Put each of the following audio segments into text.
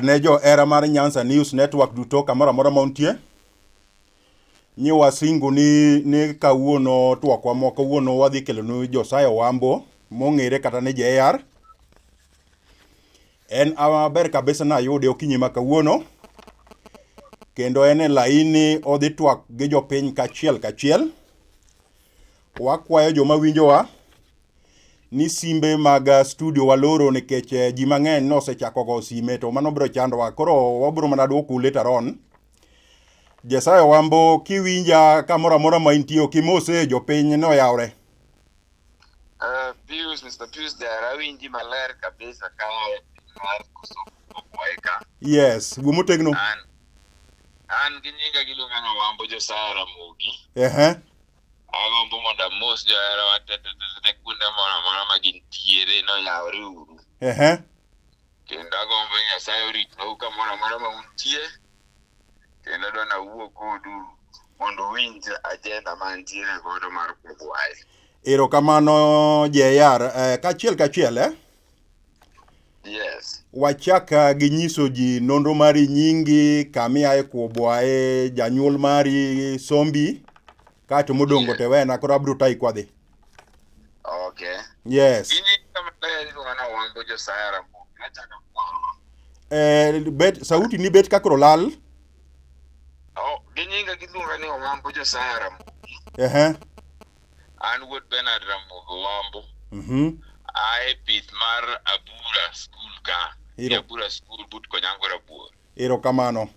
Ne jo era mar Nyanza News Network duto kamoro amora mauntie. Nyi wasingo ni kawuono twakwa moko kawuono wadhi kelonu Josiah Owambo mong'ere kata ni JR. En aber kabisa nayude okinyi ma kawuono. Kendo en e laini odhi twak gi jopiny Kachiel. Wakwayo joma winjowa ni simbe mag studio waloro nikech ji mang'eny nosechako go sime to mano biro chandowa, koro wabiro mana duokou later on. Josiah Owambo, kiwinja kamoro amora ma intie kimose jopiny noyawre. Mr. Pius there, awinji maler kabisa ka mar Kwabwai ka. Yes, gumotegno. An gi nyinga giluonga ni Owambo Josiah Ramogi. Agombo mondo amos johera watete kuonde moro amora ma gintiere noyawre uru. Kendo agombo Nyasaye oritnou kamoro amora ma untie. Kendo adwa nawuo kodu mondo winj ajenda mantiere godo mar Kwabwai. Erokamano JR, Kachiel. Yes. Wachak gi nyiso ji nonro mari nyingi, kamiae Kwabwai, janyuol mari sombi, kato modongo te wena koro abiro tayi kwadhi. Okay. Yes. Owambo Josiah Ramogi. Bet sauti ni bet kakro lal. Ginyinga giluonga ni Owambo Josiah Ramogi. An wuod Bernard Ramogi Owambo. Ae pith mar Abura School ka. Abura School but Konyango Rabuor. Erokamano.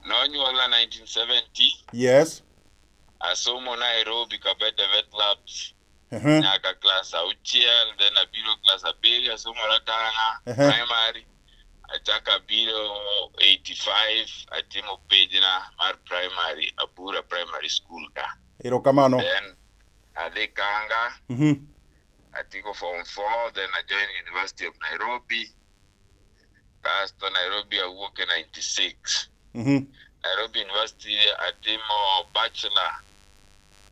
Nonyuola 1970. Yes. Asomo Nairobi Kabete Vet Labs. Nyaka class Achiel, then abiro class abiriyo asomo Ratanga, primary. Achaka abiro 85 atimo pejna mar primary Abura Primary School ka. Erokamano. Then adhi Kanga. Atiko form 4, then I joined University of Nairobi. Kasto Nairobi awuok in 96. Nairobi University atimo Bachelor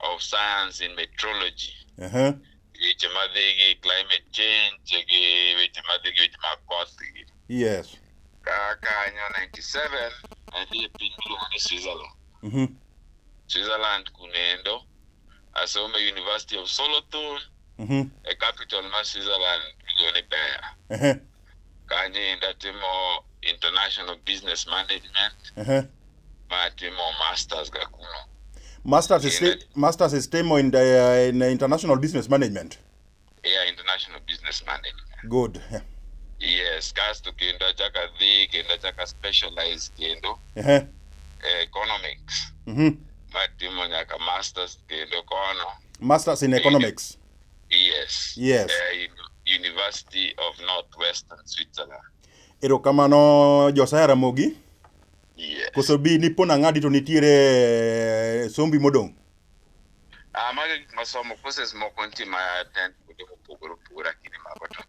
of Science in Meteorology. Weche madhigi climate change, weche madhigi weche mag koth. Yes. Kanyo 97, adhi e piny miluongo ni Switzerland. Switzerland kunendo. Asomo University of Solothurn. A capital mar Switzerland miluongo ni Bern. Kanyo atimo International Business Management. Matimo Masters ga kuno. Masters is temo in International Business Management. Yeah, International Business Management. Good. Yes, kasto kendo achaka specialize kendo. Economics. Matimo nyaka Masters kendo kono. Masters in Economics. Yes. University of Northwestern Switzerland. Erokamano Josiah Ramogi. Yes. Koso bi ni pona ng'adi to nitiere sombi modong'. Magi masomo courses moko ntie ma attend kuonde mopogore lakini mago to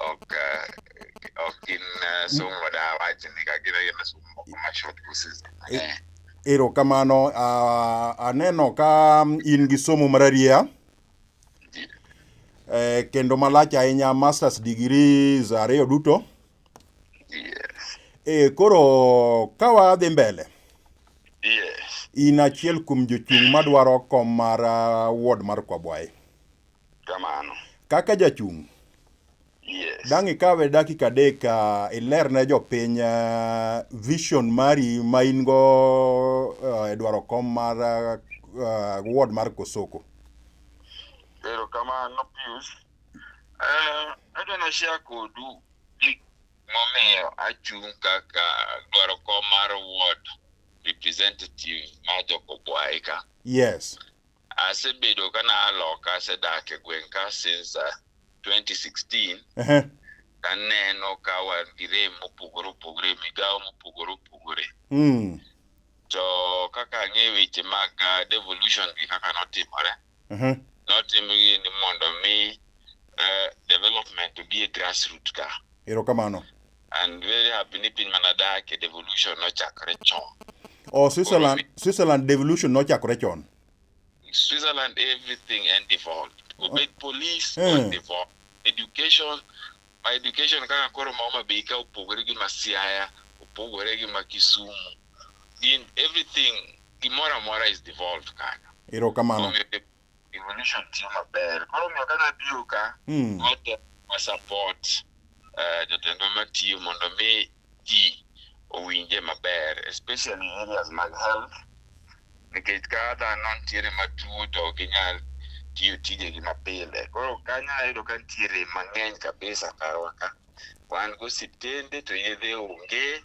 ok in somo da wach ni ka gina somo moko ma short courses. Erokamano. Aneno ka in gi somo mararia. Kendo malach ahinya masters degrees ariyo duto. Yes. Koro kawa dhi mbele. Yes. In achiel kuom jochung' madwaro kom mar ward mar Kwabwai. Kamano. Kaka jachung'. Yes. Dang' ikawe dakika adek iler ne jopiny vision mari ma in go e dwaro kom mar ward mar Kosoko. Erokamano Pius. Adwa na share kodu gik momiyo achung' kaka dwaro kom mar ward representative mar Kwabwai ka. Yes. Asebedo kana aloka asedak e gweng' ka since 2016. Kaneno ka wan gi rem mopogore migawo mopogore. To kaka ang'e weche mag devolution gi kaka notimore. Notimre ni mondo mi development to be a grassroots ka. Erokamano. And very happy ni piny manadake devolution nochakre chon. Switzerland devolution nochakore chon. Switzerland everything and devolved. Obey police devolved. Education my education kaka koro Homa Bay ka opogore gi Siaya, opogore gi Kisumu. In everything, gimoro amora is devolved kaka. Erokamano. Evolution tiyo maber. Koro miyo kana biro ka, wa support jotendwa matiyo mondo mi ji owinje maber, especially areas mag health. Nikech ka dhano nitiere matuo to ok inyal tiyo tijegi mapile. Koro kanyo ayudo ka nitiere mang'eny kabisa karwa ka. Wan go osiptende to yedhe onge,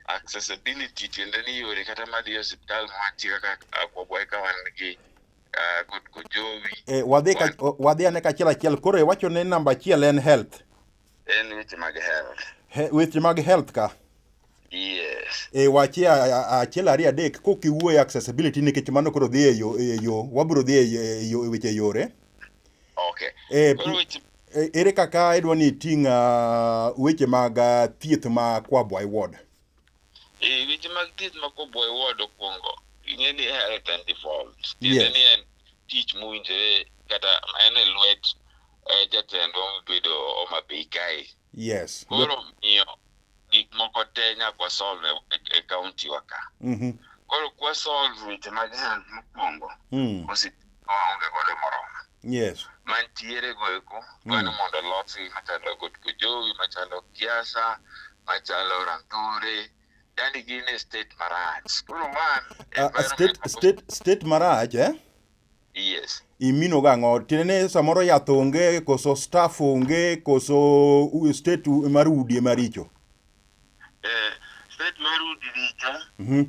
accessibility tiende ni yore kata madhi osiptal mwantie kaka Kwabwai ka wan gi Jowi. Wadhi ane kachiel koro iwacho ni namba achiel en health. En weche mag health. Weche mag health ka. Yes. Wachi achiel ariyo adek kokiwuoyo accessibility nikech mano koro dhi e yo wabiro dhi e weche yore. Okay. Ere kaka idwa ni iting' weche mag thieth ma Kwabwai ward? Weche mag thieth ma Kwabwai ward okwongo ing'e ni health and default. Tiende ni en tich mowinjore kata en e lwet jatendwa mobedo Homa Bay kae. Yes. Koro miyo gik moko te nyaka wasolve e kaunti wa ka. Koro kwa solve weche mag health mokwongo, onge gode moromo. Yes. Mantiere go eko, dwani mondo losi machalo Jowi, machalo Kiasa, machalo Rantore, yani gin e state marach. Koro state marach, eh? Yes. Imino gang'o? Tiene samoro yath onge, koso staff onge, koso state mar udi maricho? State mar udi richo.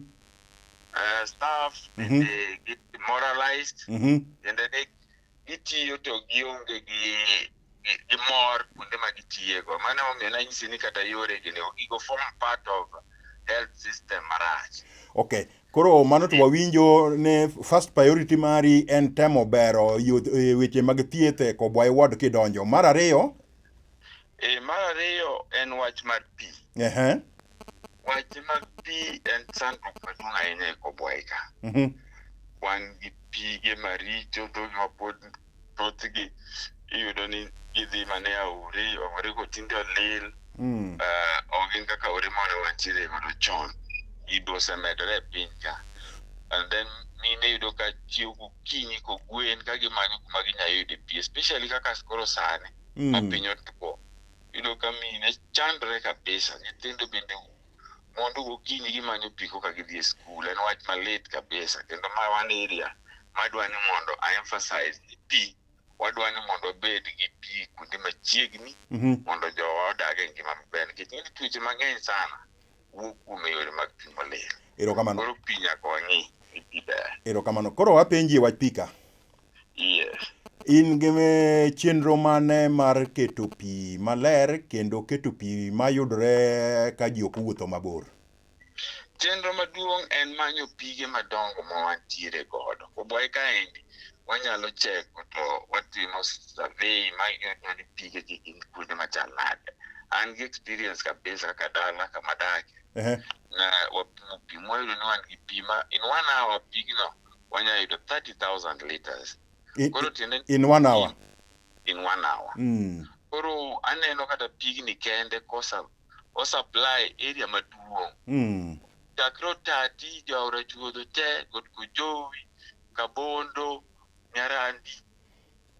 Staff get demoralized. And then gitiyo to gionge gi mor kuonde ma gitiyego. Mano omiyo nanyisi ni kata yore gini gigo form part of health system marach. Okay. Koro mano to wawinjo ne first priority mari en temo bero weche mag thieth e Kwabwai ward kidonjo. Mar ariyo? Mar ariyo en wach mar pi. Wach mag pi en chandruok maduong' ahinya e Kwabwai ka. Wan gi pige maricho to mapod thothgi iyudo ni gidhi mane aore go tinde olil. Ogin kaka aore mane wantiere godo chon. Gigo osemedore e piny ka. And then mine yudo ka chiewo gokinyi kogwen ka gimanyo kuma ginya yude pi, especially kaka koro sani ma piny otuo. Yudo ka mine chandre kabisa. Nyithindo bende mondo gokinyi gimanyo pi koka gidhi e skul. En wach malit kabisa. Kendo ma wan area madwa ni mondo I emphasize ni pi wadwa ni mondo obed gi pi kuonde machiegni mondo jowa odag e ngima maber. Nikech ng'e tuoche mang'eny sana wuok kuom yore mag pi molil. Erokamano. Koro pi nyaka wang'i ni pi ber. Erokamano. Koro wapenji wach pi ka. Yes. In gi chenro mane mar keto pi maler kendo keto pi mayudore ka ji ok wuotho mabor? Chenro maduong' en manyo pige madongo ma wantiere godo. Kwabwai kaendi wanyalo cheko to watimo survey ma ni pige gi gin kuonde machal nade. An gi experience kabisa kaka dala kama dake. Na wapimo pi mwayudo ni wan gi pi ma in 1 hour pigno wanya yudo 30,000 liters. In 1 hour? In 1 hour. Koro aneno kata pigni kende o supply area maduong'. Chakro Tati, Jaura Chuodho te, Jowi, Kabondo, Nyarandi,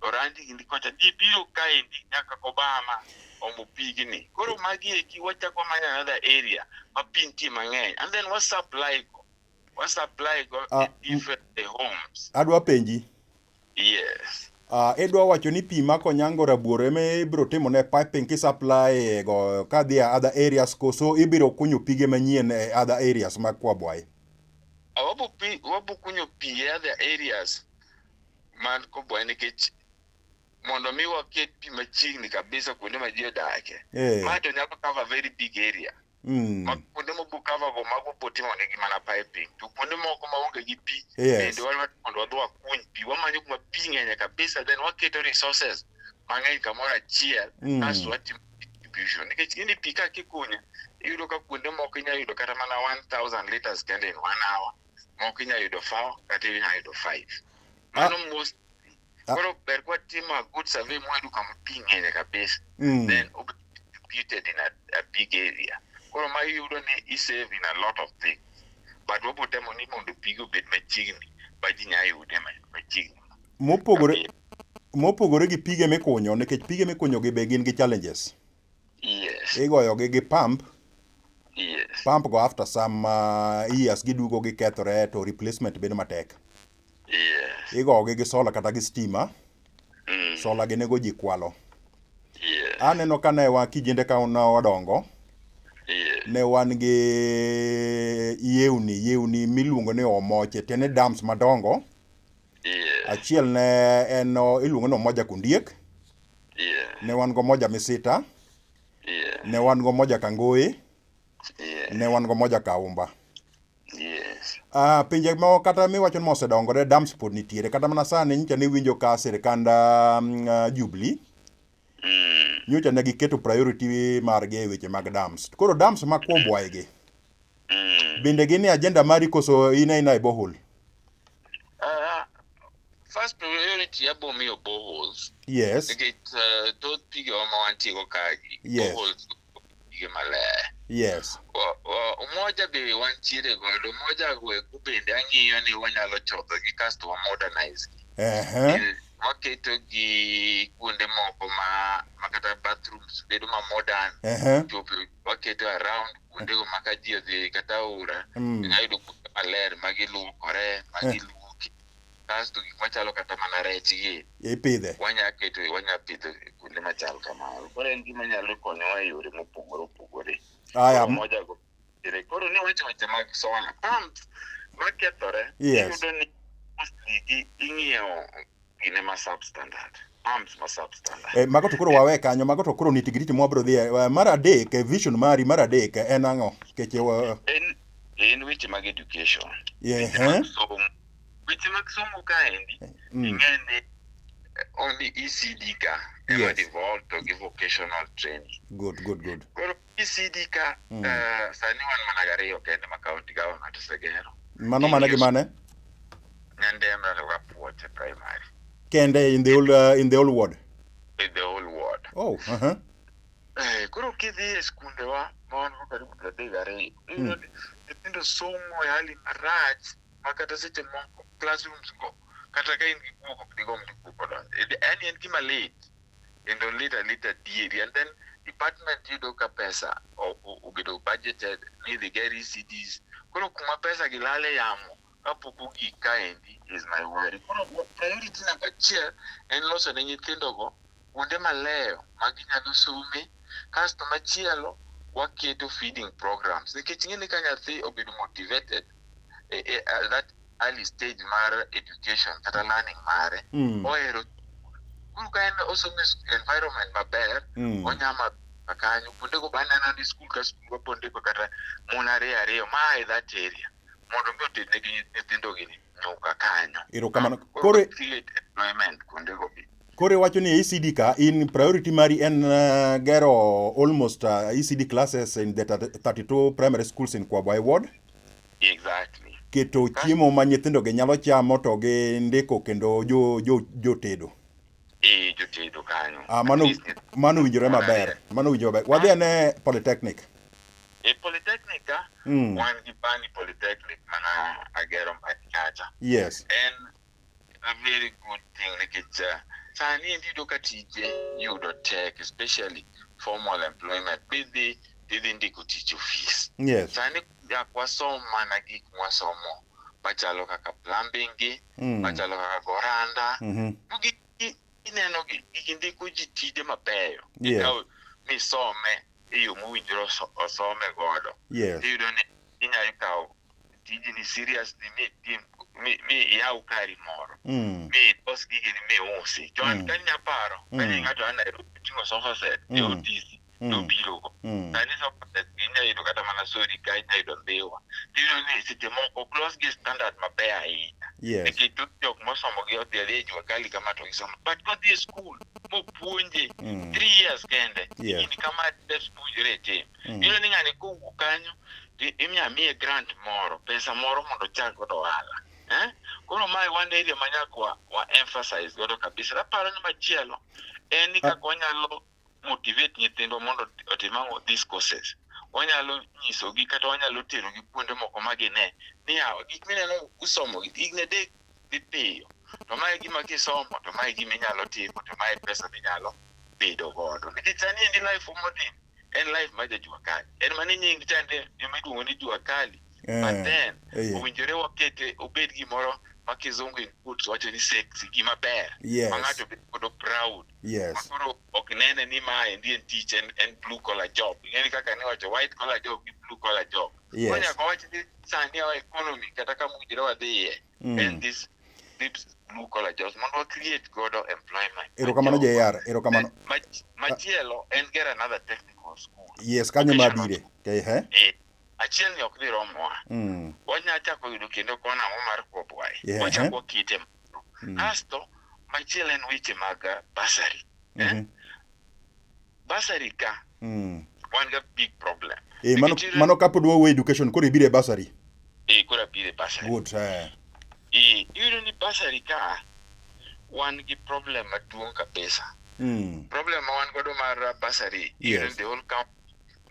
Orandi gindi kocha biro kaendi nyaka Obama omo pigni. Koro magi eki wachako manya another area ma pi nitie mang'eny. And then what supply go different homes. Adwa penji. Yes. Edwa wacho ni pi mako nyango rabuor eme ibiro timo ne piping ki supply go kadhi e other areas koso ibiro kunyo pige manyien e other areas mag Kwabwai? Wabo kunyo pi e other areas man Kwabwai nikech mondo mi waket pi machiegni kabisa kuonde ma ji odake. Ma to nyalo cover very big area. Kuonde mobo cover go mago potimo negi mana piping. To kuonde moko maonge gi pi bende mondo wadhi wakuny pi. Wamanyo kuma pi ng'enye kabisa, then waketo resources mang'eny kamoro achiel kasto watimo distribution. Nikech gini pi ka kikunyo iyudo ka kuonde moko inya yudo kata mana 1,000 liters kende in 1 hour. Moko inya yudo 4 kata inya yudo 5. Mano most. Koro ber kwa timo a good survey mwayudo kama pi ng'enye kabisa. Then distributed in a big area. Koro ma yudo ni save in a lot of things. But what put them on the pigo bit machignni, but in ayude machignni. Mopogore gi pige mikunyo nikech pige mikunyo gi be gin gi challenges. Yes. Igoyo gi pump. Yes. Pump go after some years gidugo gi kethore to replacement bedo matek. Yes. Igoyo gi solar kata gi stima. Solar gi nego ji kwalo. Yes. Aneno ka ne wa kijende ka wadongo. Yes. Ne wan gi yewni miluongo ni omoche tene dams madongo. Yes. Achiel ne en iluongo ni Omoja Kundiek. Yes. Ne wan go Moja Misita. Yes. Ne wan go Moja Kangoe. Yes. Ne wan go Moja Kaumba. Yes. Pinje ma kata miwacho ni osedongore dams pod nitiere kata mana sani nyicha ne winjo ka sirkand Jubilee nyocha ne giketo priority margi e weche mag dams. Koro dams ma Kwabwai gi bende gin e agenda mari koso in e borehole? First priority abo miyo boreholes. Yes. Nikech thoth pige ma wantiego kagi. Yes. Boreholes pige maler. Yes. Umoja be wantiere godo. Umoja go bende ang'iyo ni wanyalo chodho gi kasto wa modernize gi. Waketo gi kuonde moko ma kata bathrooms bedo ma modern. Waketo around kuonde go maka ji odhi kata aora. Ngayudo kuonde maler magiluokore, magiluoki. Kasto gik machalo kata mana rech gi. Ipidhe. Wanya pidho kuonde machalo kamano. Koro en gima nyalo konyowa e yore mopogore opogore. Umoja go. Koro ni wacho weche mag solar pumps makethore. Yes. Iyudo ni mostly ing'iewo gine ma substandard. Pumps ma substandard. Mago to koro wawe kanyo, mago to koro nitigriti mwabro dhie. Mar adek, vision mari mar adek en ang'o? En weche mag education. Yeah. Weche mag somo kaendi. Ing'eni only ECD ka ema devolved to give vocational training. Good. Koro ECD ka sani wan mana gariyo kende ma county government osegero. Mano mana gi mane? Nyandema to Kapuoche primary. Kende in the old ward. In the whole ward. Oh, Koro kidhi e skunde wa wan ko karibu 32. Nyithindo somo e hali marach makata seche moko classrooms go kata ka in gi buok digo mdikuko donjo. Yani en gima lit. Kendo lita dieri. And then department yudo ka pesa obedo budgeted ni the get ECDs. Koro kuma pesa gilale yamo kapoko gik kaendi is my worry. Koro priority number 1 en loso ne nyithindo go kuonde maleo ma ginyalo some. Kasto machielo waketo feeding programs. Nikech ng'eni ka nyathi obedo motivated at that early stage mar education kata learning mare. Ohero. Kuru ka en osomo environment maber. Onyama kanyo. Kuonde go banana ni school ka school ponde go kata ariyo ma e that area. Mondo mi oted negi nyithindo gi nyuka kanyo. Erokamano. Koro create employment kuonde go bi. Kore wacho ni ECD ka in priority mari en gero almost ECD classes in the 32 primary schools in Kwabwai ward. Exactly. Keto chiemo ma nyithindo ge nyalo chamo to gi ndiko kendo jotedo. Jotedo kanyo. Mano winjore maber. Wadhi ne Polytechnic. Polytechnic wan gi Bani Polytechnic mana agero Kacha. Yes. And a very good thing nikech sani ndido ka tije yudo tech, especially formal employment bidhi ndiko tich office. Yes. Sani yakwasomo mana gik mwasomo machalo kaka plumbing gi, machalo kaka goranda. Ineno gi ndiko ji tije mabeyo. Ikaw misome iyo mowinjore osome godo. Yes. Iyudo ni inyalo kawo tiji ni seriously mi yaw kari moro. Mi os gigi ni mi usi. John kanya paro. Kanya ng'ato Nairobi tingo sofa set. Otisi. Obiro go. Sani sofa set inyalo kata mana sori ka inyalo dhiwa. Iyudo ni seche moko close gi standard maber ahinya. Yes. Nikech jok mosomo gi odhi adhi jua kali kama to gisomo. But kodhi e school mopuonje 3 years kende. Yes. Ini kama best puonjore tim. Iyudo ni ng'ani kowuok kanyo imiya miye grant moro, pesa moro mondo chak godo ohala. Koro mae one area manyaka wa emphasize godo kabisa. Aparo ni machielo en ni kaka wanyalo motivate nyithindo mondo otim these courses. Wanyalo nyisogi kata wanyalo terogi kuonde moko ma gine ni gik mineno usomo gik ne dek dhi piyo. To mae gima kisomo, to mae gima inyalo timo, to mae pesa minyalo bedo godo. Nikech sani endi life modern en life ma jajua kali. En mani nying chande imiluongo ni jua kali. But then owinjore wakete obed gimoro ma kizungu inputs wacho ni sexy, gima ber. Ma ng'ato bedo godo proud. Makoro ok nene ni mae endi en tich en blue collar job. Ng'eni kaka ne wacho white collar job gi blue collar job. Konya ko wacho ni sani wa economy kata kama ujire wadhiye and this blue collar jobs mondo create godo employment. Erokamano JR, erokamano. Machielo en get another technical school. Yes, kanyo mabire. Achiel ni ok dhi romwa. Wanya chako yudo kendo kona mar Kwabwai. Wachako kite. Asto machielo en weche mag basari. Basari ka. One ga big problem. Mano kapod wawe education kore bire basari. Kore bire basari. Good. Yuro ni basari ka one gi problem maduong' kabisa. Problem ma wan godo mar basari. Even the whole camp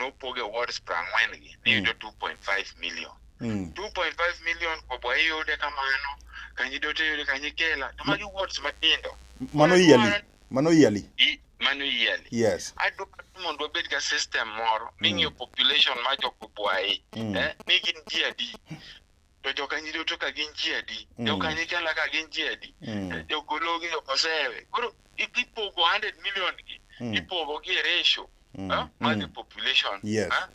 no poge awards prang wengi. Yudo 2.5 million. 2.5 million Kwabwai yude kamano. Kanyidote yude kanyikela. Tomagi awards matindo. Mano yearly. Mano yearly. Yes. Ado mondo wabed ka system moro. Mingi population ma jo Kwabwai. Nigi njiadi. To jokanyido to ka gin jiadi. Jokanyikela ka gin jiadi. Jokologi jokosewe. Koro ipogo 100 million gi. Ipogo gi ratio. The population.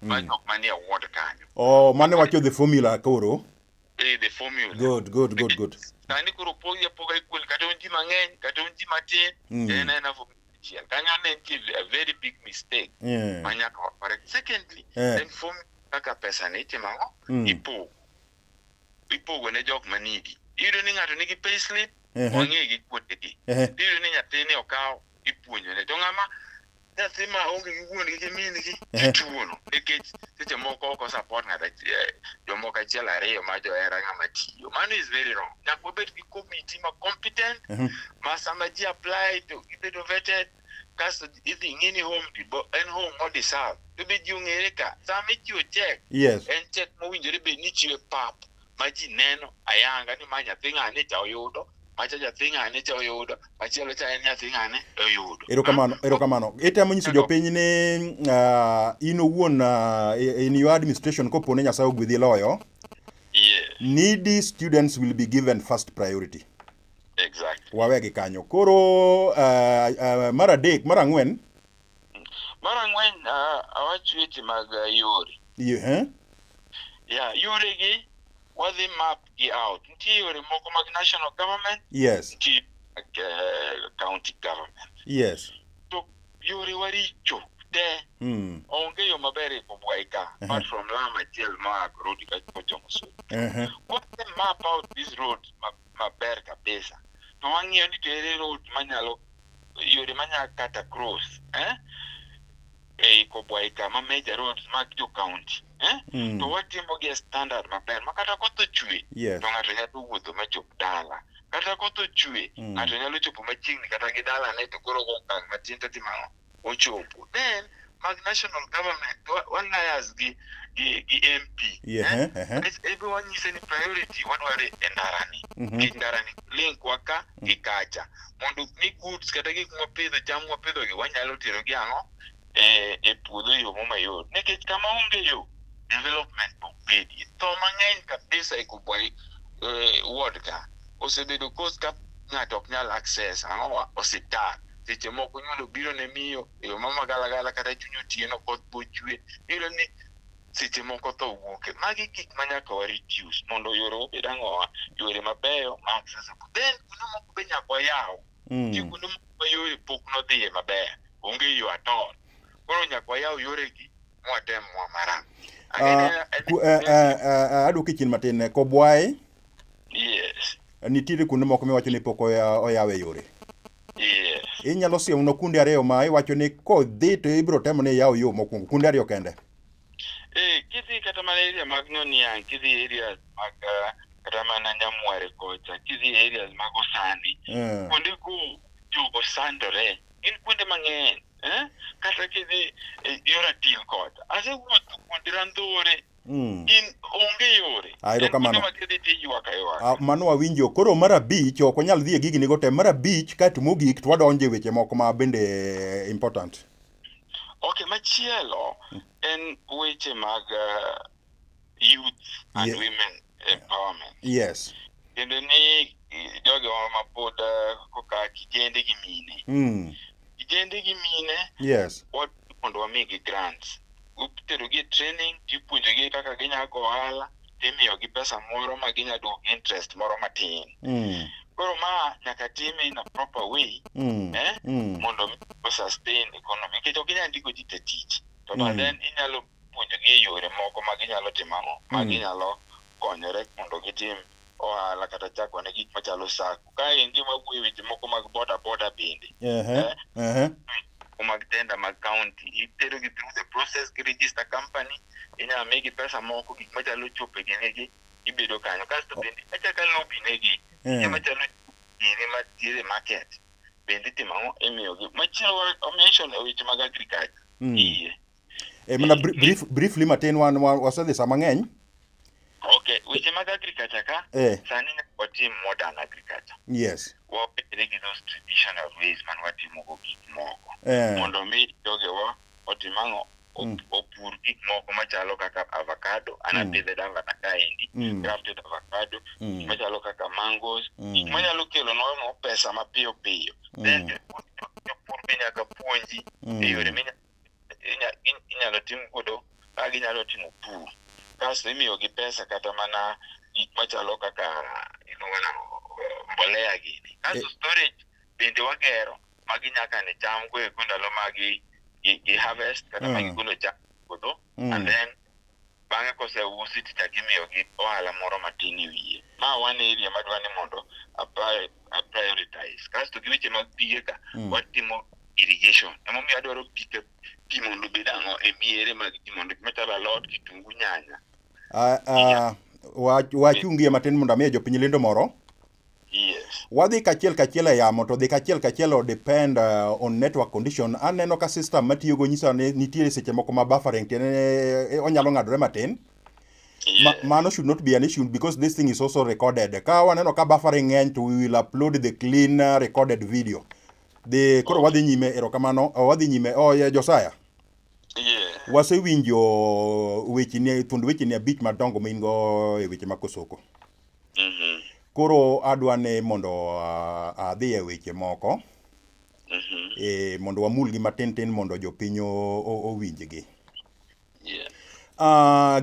Mani award kanyo. Oh, mane wacho the formula koro. The formula. Good. Tani kuro pogi apoga equal kata unji mang'eny kata unji matin. Ena formula. Kanya a very big mistake. Manyaka correct. Secondly, then formula kaka pesa ni timango ipogo ne jok manidi. Iyudo ni ng'ato nigi payslip, wang'e gi kuotegi. Iyudo ni nyathini okaw ipuonjone. To ng'ama nyathi ma onge gi wuon gi min gi ituono. Nikech seche moko oko support ng'ata jomoko achiel ariyo ma johera ng'ama tiyo. Mano is very wrong. Nyaka wabed gi committee ma competent, ma sama ji apply to gibedo vetted, kasto idhi ng'ini home en home mo deserve. To be ji ong'ere ka. Sama ichiwo check, en check mowinjore bed ni ichiwe pap. Ma ji neno ayanga ni ma nyathi ng'ane cha oyudo, macha nyathi ng'ane cha oyudo, machielo cha en nyathi ng'ane oyudo. Erokamano. Itemo nyiso jopiny ni in owuon in your administration kopone Nyasaye ogwedhi loyo. Needy students will be given first priority. Exactly. Wawegi kanyo. Koro mar ang'wen. Mar ang'wen awacho weche mag yore. Yore gi wadhi map gi out. Nitie yore moko mag national government. Nitie county government. To yore waricho te. Onge yo maber e Kwabwai ka. Apart from Lama Achiel ma road ka kochomo so. Wadhi map out these roads maber kabisa. To wang'iyo ni tere road manyalo yore manyalo kata cross. Kwabwai ka ma major roads mag jo county. To watimo gi standard maber makata koth ochwe to ng'ato nyalo wuotho machop dala. Kata koth ochwe ng'ato nyalo chopo machiegni kata gi dala ne to koro okang' matin to timang'o ochopo. Then mag national government one layers gi MP. Ebe wanyise ni priority wadware e ndarani. Ndarani link waka gi kacha. Mondo mi goods kata gik mwapidho cham mwapidho gi wanyalo tero gi ang'o e puodho yo mayot. Nikech kama onge yo development bedi. To mang'eny kabisa e Kwabwai ward ka osebedo kos ka ng'ato ok nyal access ang'o osiptal. Seche moko nyalo biro ne miyo e yo mamagala kata chuny otieno koth bochwe. Iyudo ni seche moko tho wuoke. Magi gik manyaka wa reduce mondo yore obed ang'owa yore mabeyo ma accessible. Then kuno moko be nyaka wayaw. Kuno moko yore pok nodhiye maber. Onge yo at all. Koro nyaka wayaw yore gi mwatem marang. Aduoke chien matin Kwabwai. Nitiere kuonde moko miwacho ni pok oyawe yore. Inyalo siemno kuonde ariyo ma iwacho ni kodhi to ibiro temo ni yaw yo mokwongo kuonde ariyo kende. Kidhi kata mana area mag Nyoniang, kidhi areas mag kata mana Nyamware kocha, kidhi areas mag Osani. Kuonde go jogo sandore. Gin kuonde mang'eny. kata kidhi yor Achiel kocha asewuotho kuonde randhore in onge yore Ayro kamano makidhi tiyuaka ywaka mano wawinjo koro mar abich ok onyal dhi e gigi go te mar abich kaeto mogik to wadonjo e weche moko ma bende important. Okay, machielo en weche mag youth and women empowerment. Yes. Kendo ni jogo ma pod koka kijende gi mine. Kijende gi mine. Yes. Mondo wamigi grants. Uterogi training, tipuonjogi kaka ginyalo go ohala, timiyogi pesa moro ma ginyalo duoko interest moro matin. Koro ma nyaka time in a proper way, mondo sustain economy. Nikech ok inyal ndiko ji te tich. To then inyalo puonjogi e yore moko ma ginyalo timo ma ginyalo konyore mondo gitim ohala kata chako ne gik machalo sako. Ka endi wawuoyo weche moko mag boda bende. Mag tender mag county iterogi through the process gi register company inyalo migi pesa moko gik machalo chope ginegi ibedo kanyo kasto bende achaka lobby negi gik machalo gini matiere market bende itimo imiyogi machielo omention e weche mag agriculture mana briefly matin wasedhi sama ng'eny. Okay, weche mag agriculture ka sani watim modern agriculture. Yes. Wabedre gi those traditional ways man watimo go gik moko. Mondo mi jogewa otimang'o opur gik moko machalo kaka avocado, anapidhe avocado kaendi, grafted avocado, machalo kaka mangoes, gik manyalo kelo no pesa mapiyo piyo. Then jopur be nyaka puonji e yore inyalo tim godo ka ginyalo timo pur. Kasto imiyogi pesa kata mana gik machalo kaka mbolea gini. Kasto storage bende wagero magi nyaka ne cham go e ndalo magi gi harvest kata magi golo cham godo and then bang'e koseusi tichak imiyogi ohala moro matin e wiye. Ma one area madwani mondo a prioritize. Kasto gi weche mag pige ka watimo irrigation. Emomiyo adwaro pi mondo bed ang'o e miere mag pi mondo machalo alot, kitungu, nyanya. Wachungie matin mondo amiye jopiny lendo moro. Yes. Wadhi kachiel e yamo to dhi kachiel depend on network condition. Aneno ka system matiyo go nyisa ni nitiere seche moko ma buffering tiene onyalo ng'adore matin. Mano should not be an issue because this thing is also recorded. Ka waneno ka buffering ng'eny to we will upload the clean recorded video. Koro wadhi nyime erokamano wadhi nyime Josiah. Wasewinjo thund weche ni abich madongo ma in go e weche makosoko. Koro adwane mondo adhi e weche moko mondo wamulgi matin mondo jopiny owinjgi.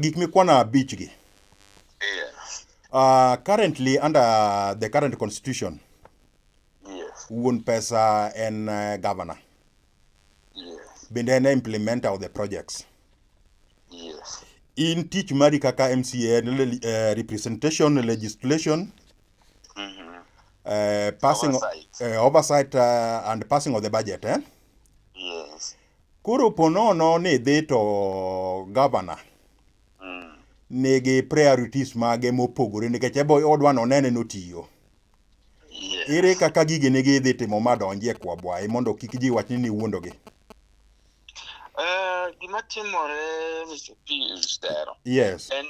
Gik mikwano abich gi. Currently under the current constitution, wuon pesa en governor. Bende en implementer of the projects. In tich mari kaka MCA representation, legislation, passing oversight and passing of the budget. Yes. Koro ponono ni dhi to governor nigi priorities mage mopogore nikech odwa nonene notiyo. Ere kaka gigi nigi dhi timo madonjie Kwabwai mondo kik ji wach ni wuondogi. Gima timore Mr. Pius dero. Yes. En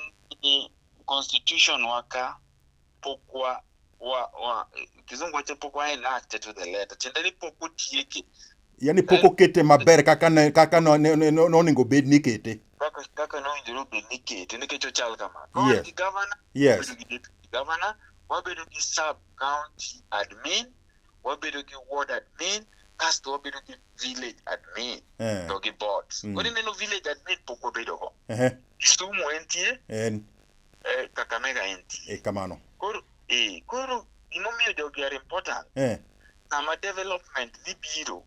constitution waka pokwa kizungu wacho pokwa enacted to the letter. Tiende ni pok otieke. Yani pok okete maber kaka nonego bed ni kete. Kaka nowinjore bed ni kete nikech ochal kama. Yes. Gi governor. Yes. Governor, wabedo gi sub county admin, wabedo gi ward admin, kasto wabedo gi village admin, to gi boards. Koro neno village admin pok wabedo go. Kisumu entie, Kakamega entie. Kamano. Koro gimomiyo jogi are important. Sama development dhi biro,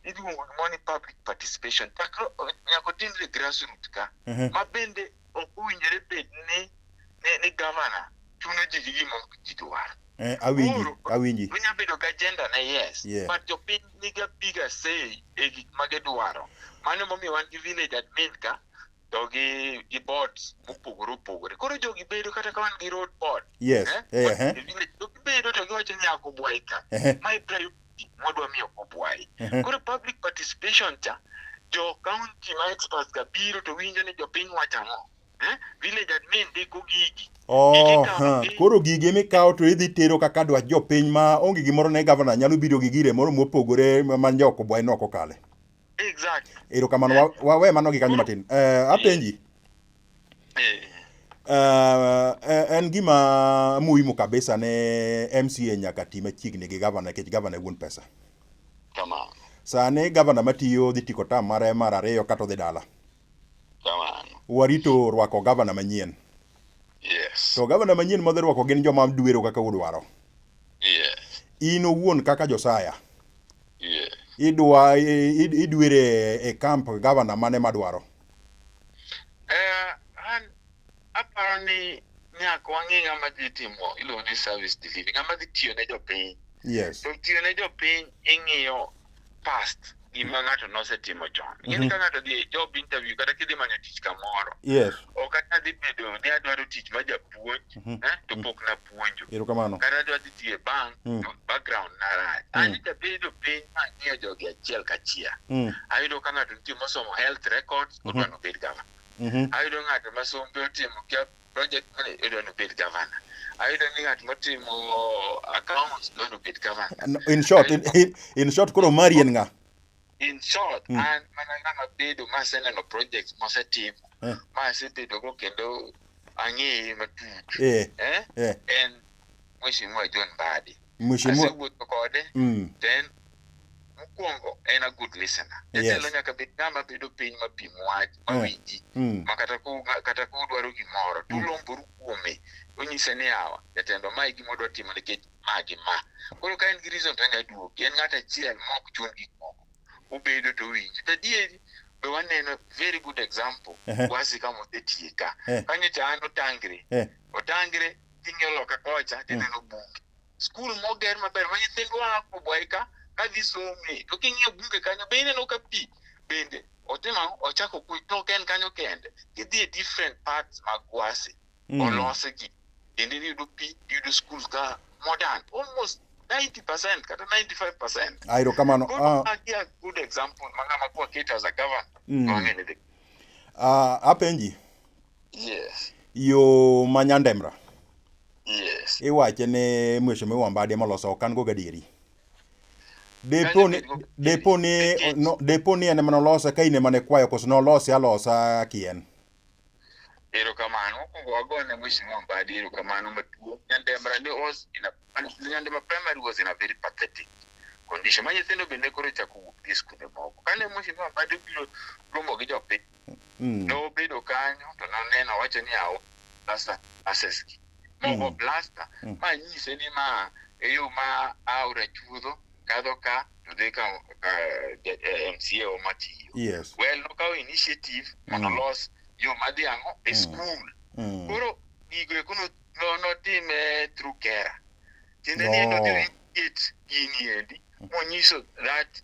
iluongo gimoro ni public participation. Nyaka otimre grassroots ka. Ma bende ok owinjore bed ni governor chuno ji gi gima ji dwaro. Awinji. Onya bedo gi agenda na yes. But jopiny nigi bigger say e gik ma gidwaro. Mano momiyo wan gi village admin ka to gi boards mopogore. Koro jogi bedo kata ka wan gi road board. Yes. Bedo to giwacho ni Kwabwai ka. My Ramogi modwa miyo Kwabwai. Koro public participation cha jo county ma experts ka biro to winjo ni jopiny wacho ang'o. Village admin ndiko gigi. Koro gige mikawo to idhi tero kaka dwach jopiny ma onge gimoro ne gavana nyalo biro gi gire moro mopogore man jo Kwabwai no okokale. Exactly. Erokamano, wawe mano gi kanyo matin. Apenji. En gima muhimu kabisa ne MCA nyaka ti machiegni gi gavana nikech gavana wuon pesa. Kamano. Sani gavana matiyo dhi tiko tam mare mar ariyo kata odhi dala. Kamano. Warito rwako gavana manyien. Yes. To gavana manyien modhi rwako gin joma dwero kaka udwaro. Yes. In owuon kaka Josiah. Yes. Idwere e camp gavana mane madwaro. An aparo ni nyaka wang'e ng'ama dhi timo iluongo ni service delivery, ng'ama dhi tiyo ne jopiny. Yes. To tiyo ne jopiny ing'iyo past gima ng'ato nosetimo chon. Ing'eni ka ng'ato dhi e job interview kata kidhi manyo tich kamoro. Yes. Ok adhi bedo ni adwaro tich ma japuonj, to pok napuonjo. Erokamano. Kata adwaro tiyo e bank, to background na rach. An jabedo piny mang'iyo jogi achiel kachiel. Ayudo ka ng'ato nitie mosomo health records, odwa nobed gavana. Ayudo ng'ato masombe otimo project odwa nobed gavana. Ayudo ni ng'at motimo accounts odwa nobed gavana. In short koro mari en ng'a? In short, an mana ng'ama bedo maseneno projects mosetimo, masebedo go kendo ang'eye matut. En Mheshimiwa John Mbadi. Asewuotho kode, then mokwongo en a good listener. Jatelo nyaka bed ng'ama bedo piny mapimo wach, mawinji, ma kata kodwaro gimoro, tulomboru kuome, onyise ni yawa, jatendo ma gima odwa timo nikech ma gi ma. Koro ka en gi reason to anya duoki, en ng'at achiel mok chun gik moko. Ubedo to winjo. Tadieri, be waneno very good example. Wasi kama osetiye ka. Kanyo cha an otangre, ting'yo loka kocha, tineno bunge. School moger maber, ma nyithindwa Kwabwai ka dhi some. To king'iyo bunge kanyo, be ineno ka pi. Bende, ochako to ken kanyo kende. Kidhi e different parts mag Wasi. Olose gi. Kendo iyudo pi, iyudo schools ka modern. Almost 90% kata 95%. Erokamano. A good example mang'ama kwa keto as a governor. Apenji. Yes. Yo manyandemra. Yes. Iwache ne Mheshimiwa Mbadi maloso okan go gadieri. Depo ni ene manolosa ka ine mane kwayo koso nolosi alosa kien. Erokamano. Mokwongo wagone Mheshimiwa Mbadi erokamano matuo. Nyandemra Nyandema primary was in a very pathetic condition. Ma nyithindo bende koro chako wuok dhi skunde moko. Kane Mheshimiwa Mbadi biro romo gi jopiny, nobedo kanyo to noneno wacho ni yaw plaster access gi. Mogo plaster, ma nyise ni ma e yo ma aora chuodho, kadho ka, to dhi ka MCA omatiyo. Yes. Well, nokawo initiative monolos yo madhi ang'o e school. Koro gigo eko notime through Kera. Tiende ni nodhi get gini endi, monyiso that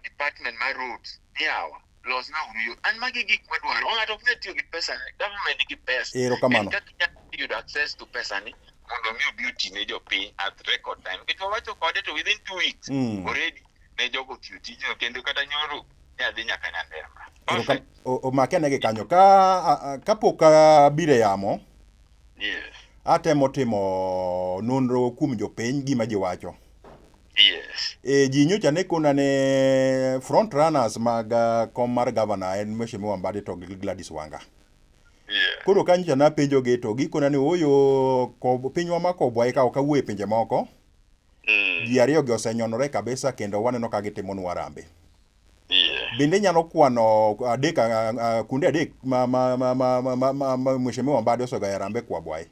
department mar roads ni yawa los na uriyo. An magi gik madwaro. Ng'ato ok ne tiyo gi pesa ni. Government nigi pesa. Erokamano. Kaka yudo access to pesa ni mondo mi obi otine jopiny at record time. Kito wacho kode to within 2 weeks already ne jogo tiyo tijno kendo kata nyoro ne adhi nyaka Nyandemra. Omake negi kanyo kapok abire yamo. Yes. Atemo timo nonro kuom jopiny gima ji wacho. Yes. Ji nyocha ne kona ne front runners mag kom mar gavana en Mheshimiwa Mbadi to gi Gladys Wanga. Yeah. Koro kanyo na penjo ge to gikona ni oyo pinywa ma Kwabwai ka ok awuoye pinje moko. Ji ariyo gi osenyonore kabisa kendo waneno ka gitimo nwa rambe. Yeah. Bende nyalo kwano kunde adek ma Mheshimiwa Mbadi osegoyo rambe Kwabwai.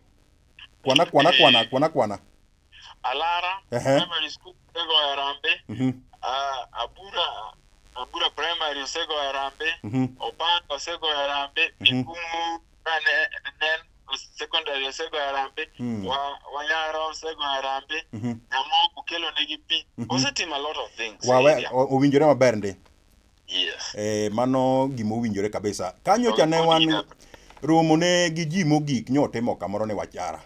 Kwana. Alara, primary school segoyo rambe. Abura primary segoyo rambe. Opanga segoyo rambe. Mikumu secondary segoyo rambe. Wanyara segoyo rambe. Nyamoko kelo negi pi. Osetimo a lot of things. Owinjore maber ndi. Yes. Mano gima owinjore kabisa. Kanyo cha ne wan romo ne gi ji mogik nyotimo kamoro ne Wachara.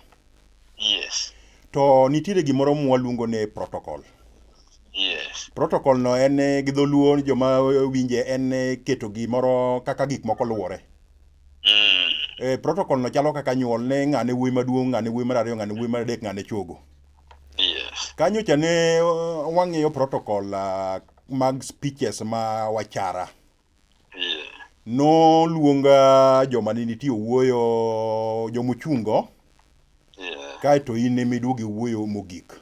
Yes. To nitiere gimoro mwaluongo ne protocol. Protocol no en gi dholuo joma winje en keto gimoro kaka gik moko luwore. Protocol no chalo kaka nyuol ne ng'ane wuoyi maduong', ng'ane wuoyi mar ariyo, ng'ane wuoyi mar adek, ng'ane chogo. Kanyo cha ne wang'iyo protocol mag speeches ma wachara. No luonga joma ne nitie wuoyo jomochungo. Kaeto in emiduogi wuoyo mogik.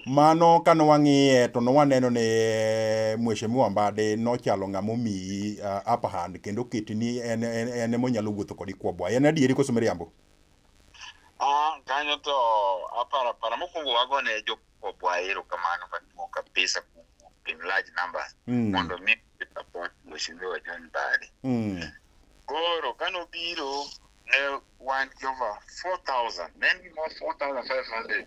Mano kano wang'iye to no waneno ne Mheshimiwa Mbade nochalo ng'amo miyi upper hand kendo keti ni en monyalo wuotho kodi Kwabwai. En adieri koso miriambo? Kanyo to para mokwongo wagone jo Kwabwai erokamano maduong' kabisa in large numbers mondo mi support Mheshimiwa John Mbade. Koro kanobiro ne wan over 4,000, then more 4,500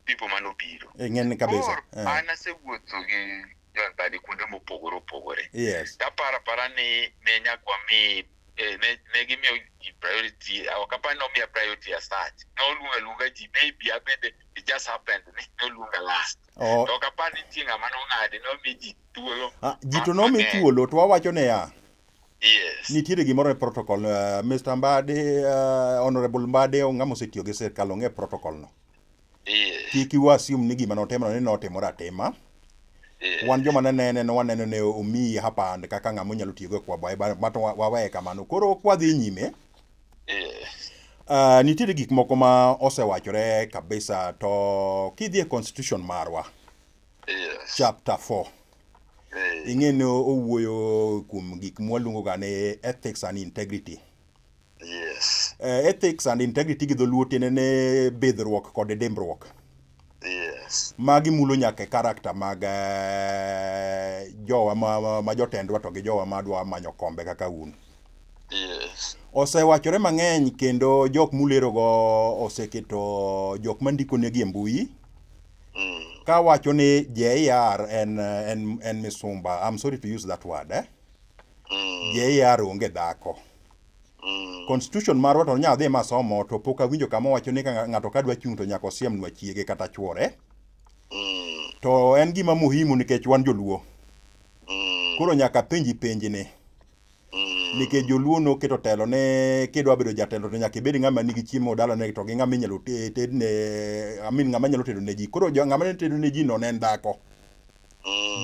people manobiro. Ng'eny kabisa. An asewuotho gi John Mbade kuonde mopogore opogore. Yes. Kapara ni ne nyakwa mi ne gimiyo ji priority, ok apani nomiya priority as such. Noluonga ji, maybe abende it just happened ni noluonga last. To ok apani nitie ng'ama nong'ade, nomiyo ji thuolo. Ji to nomiyo thuolo, to wawacho ne ya. Yes. Nitiere gimoro e protocol. Mr. Mbade, Honorable Mbade ng'ama osetiyo gi sirkal ong'e protocol no. Yes. Kik iwa assume ni gima notimore ni notimore atima. Wan joma ne waneno ne omiyi upper hand kaka ng'ama onyalo tiyo go Kwabwai, but waweye kamano. Koro kwadhi nyime. Nitiere gik moko ma osewachore kabisa to kidhi e constitution marwa. Chapter 4. Ing'e ni owuoyo kuom gik mwaluongo ga ni ethics and integrity. Yes. Ethics and integrity gi dholuo tiende ne bidhruok kod dimbruok. Yes. Magi mulo nyaka karakta mag jowa ma jotendwa to gi jowa madwa manyo kombe kaka un. Yes. Osewachore mang'eny kendo jok mulerogo oseketo jok mandiko negi e mbui. Ka wacho ni JR en misumba. I'm sorry to use that word. JR onge dhako. Constitution marwa to nyadhi masomo to pok awinjo kama wacho ni ng'ato kadwa chung' to nyaka osiemnwa chiege kata chwore. To en gima muhimu nikech wan joluo. Koro nyaka penji ni. Nikech joluo noketo telo ne kidwa bedo jatelo to nyaka ibed ng'ama nigi chiemo dala ne to gi ng'ama inyalo tedne ng'ama nyalo tedo ne ji. Koro ng'ama ne tedo ne ji no ne en dhako.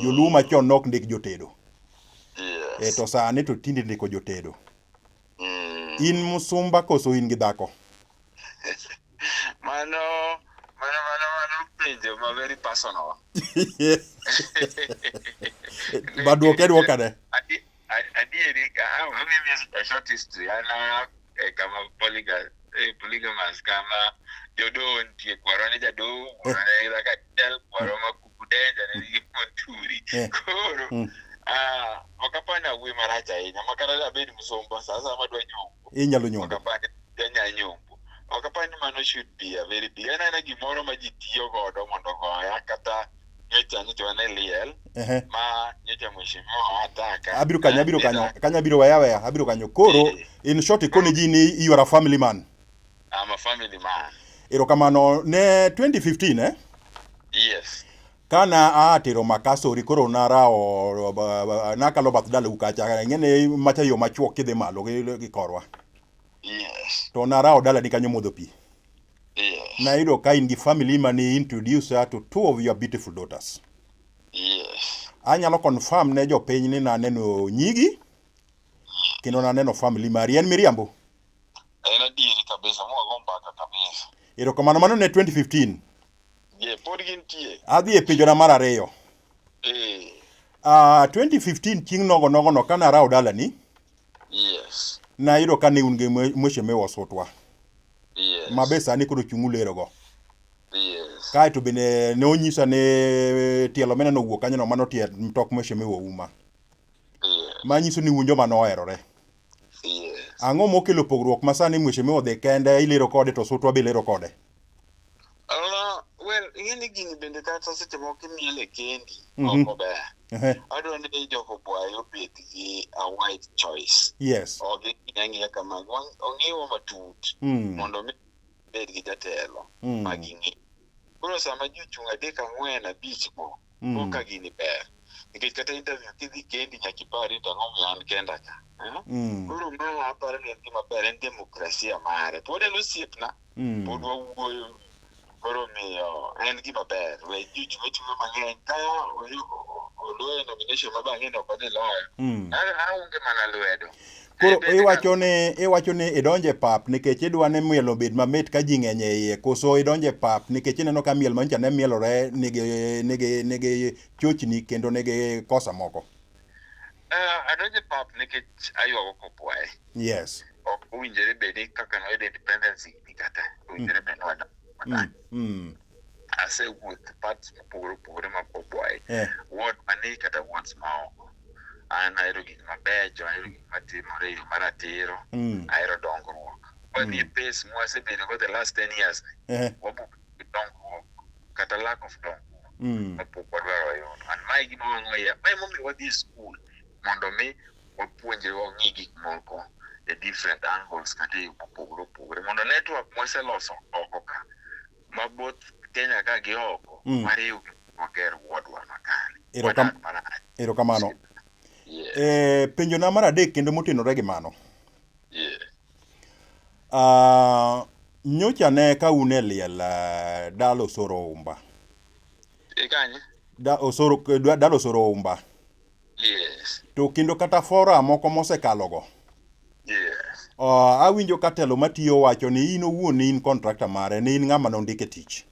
Joluo machon nok ndik jotedo. To sani to tinde ndiko jotedo. In musumba koso in gi dhako? Mano penjo ma very personal. Duoka ne. Adieri, let me give a short history. Ana kama polygamous kama jodo ntie kwaro ne jado ora Kachiel kwaro ma kukudenja ne gi monturi. Koro okapana wi maracha ahinya makara abedi musomba sasa madwa nyombo. Inyalo nyombo. Okapani janya nyombo. Okapani mano should be a very big. Ana gimoro ma ji tiyo godo mondo goya kata nyocha wane liel. Ma nyocha Mheshimiwa ataka. Abiro kanyo abiro waya abiro kanyo. Koro in short ikone ji ni you are a family man. I'm a family man. Erokamano ne 2015 Yes. Kana atero makasori koro narao nakalo bath dala ukacha ng'ene macha yo machuok kidhi malo gi korwa. Yes. To narao dala ni kanyo modho pi. Yes. Na yudo ka in gi family mani introduce her to 2 of your beautiful daughters. Yes. Anyalo confirm ne jopiny ni naneno nyigi kendo naneno family mari. En miriambo? En adieri kabisa mwago mbaka kabisa. Erokamano mano ne 2015. Pod gintie. Adhi e penjona mar ariyo. 2015 chieng' nogo no kana rao dala ni. Yes. Na yudo ka ne un gi Mheshimiwa Osotwa. Yes. Mabe sani koro chungu lerogo. Yes. Kaeto bende ne onyisa ne tielo mene no wuok kanyo no mano tie mtok Mheshimiwa Uma. Yes. Manyiso ni unjo mano oherore. Yes. Ang'o mokelo pogruok ma sani Mheshimiwa odhi kende ilero kode to Osotwa be lero kode? Well, ing'eni gini bende kata seche moko imiele kendi oko ber. Adwa ni jo Kwabwai obed gi a wide choice. Yes. Ogi ng'eng'e kama ong'iwa matut mondo bed gi jatelo maging'i. Koro sama ji ochung' 3, 4, 5 go Koka gini ber. Nikech kata interview kidhi kendi nyaki pari to ng'omi an kenda ka. Koro ma aparo ni en gima ber, en demokrasia mare. Pod en osiepna. Pod wawuoyo. Koro miyo en gima ber. We juch wechume mang'eny. Ka oloyo nomination ma bang'e no kodhi loyo. Aonge mana lwedo. Koro iwacho ni idonje pap nikech idwane miel obed mamit ka ji ng'eny e iye, koso idonje pap nikech ineno ka miel mancha ne mielore nigi chochni kendo nigi kosa moko. Adonje pap nikech aywago Kwabwai. Yes. Ok owinjore bedi kaka noyudo independence ni kata owinjore bedi wadak. Asewuotho parts mopogore opogore ma Kwabwai. Ward mani kata wards maoko. An ahero gik mabecho, ahero gik matimore e yo maratiro, ahero dongruok. Wadhi e pace mwasebedo go the last 10 years, wabuk dongruok kata lack of dongruok mapok wadwaro yudo. An mae gima wang'o iya, mae momiyo wadhi e school mondo mi wapuonjre wang'i gik moko e different angles kata e yo mopogore opogore. Mondo network mwaseloso oko ka, ma both Kenya ka gi oko, wariw wager wardwa makare. Erokamano. Penjona mar adek kendo motenore gi mano. Nyocha ne ka un e liel dalo Osoro Oumba. Kanye? Dalo Osoro Oumba. Yes. To kendo kata fora moko mosekalo go. Yes. Awinjo ka telo matiyo wacho ni in owuon ni in contractor mare, ni in ng'ama nondike tich.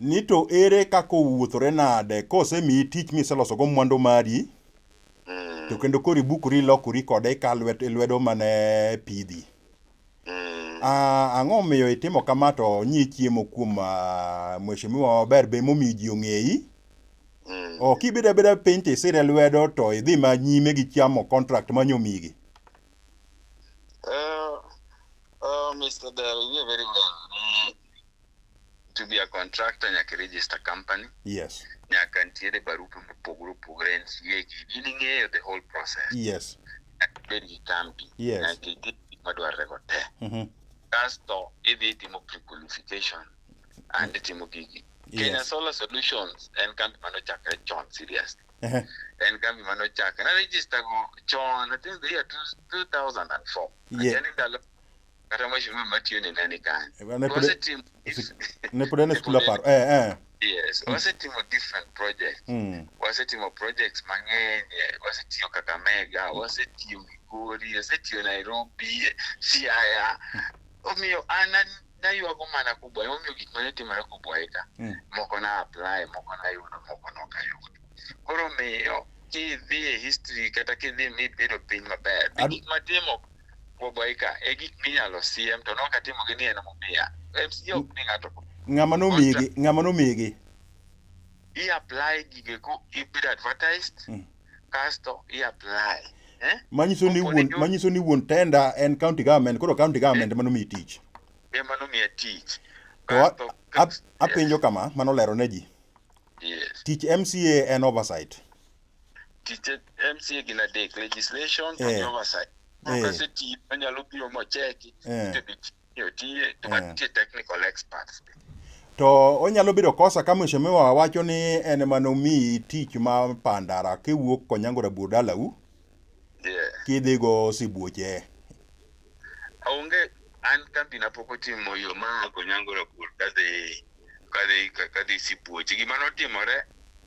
Ni to ere kako wuothore nade kosemiyi tich miseloso go mwandu mari, to kendo kori bukuri lokuri kode ka lwedo mane pidhi. Ang'o miyo itimo kama to nyi chiemo kuom mheshimiwa maber be momiyo ji ong'eyi? Ok ibed abeda piny tisire lwedo to idhi ma nyime gi chamo contract manyomigi. Mr. Del, you know very well. To be a contractor, nyaka register company. Yes. Nyaka ntiere barupe mopogore opogore NCA ing'eyo the whole process. Yes. Nyaka bed gi kambi. Yes. Nyaka idhi madwarre go te. Kasto idhi timo pre-qualification and timo gigi. Kenya Solar Solutions en kambi manochakre chon seriously. En kambi manochakre. Na register go chon, I think the year 2004. Yeah. Kata mheshimiwa matiyo ni nani kani. Nepodene skula paro. Yes, wasetimo different projects. Wasetimo projects mang'eny, wasetiyo Kakamega, wasetiyo Migori, wasetiyo Nairobi, Siaya. Omiyo naywago mana Kwabwai, omiyo gik mane timore Kwabwai ka. Moko na apply, moko na yudo, moko nok ayudo. Koro miyo kidhi e history kata kidhi mibedo piny maber. Gik matimo Kwabwai ka e gik minyalo siem to nok atimo gi ni en momiya. MCA ok ni ng'ato. Ng'ama nomigi? I-apply gige ko, i-bid advertised, kasto i-apply. Manyiso ni wuon tenda en county government, koro county government manomiyi tich. Manomiya tich. To apenjo kama, manolero ne ji. Yes. Tich MCA en oversight. Tich MCA gin adek, legislation to oversight. Kaseti manyalo biro mocheki, tiye technical experts. To onyalo bedo kosa ka mheshimiwa wacho ni en manomiyi tich ma pandara kiwuok Konyango Rabuor dalau. Kidhi go Sibuoche. Aonge an kambi na pok otimo yo ma Konyango Rabuor kadhi Sibuoche. Gima notimore,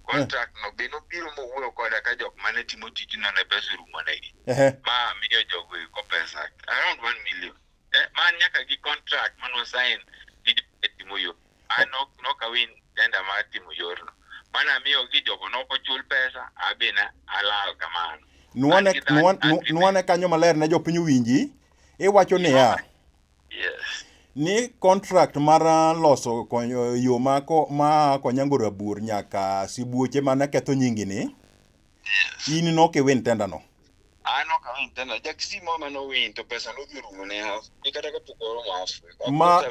contract no be nobiro mowuoyo koda ka jok mane timo tijno ne pesa rumo negi. Ma miyo jogo iko pesa around 1 million. Man nyaka gi contract mano sign gi timo yo. An nok awin tenda mar timo yorno. Mana miyo gi jogo nokochul pesa, abina alal kamano. Nuane kanyo maler ne jopiny winji, iwacho ni ya. Yes. Ni contract mar loso yo ma Konyango Rabuor nyaka Sibuoche mana ketho nyingi ni. Yes. In nok iwin tenda no. An ok awin tenda. Jaksi mo mano win to pesa no dhi rumo ne half. Kata ka pokoro half. Ma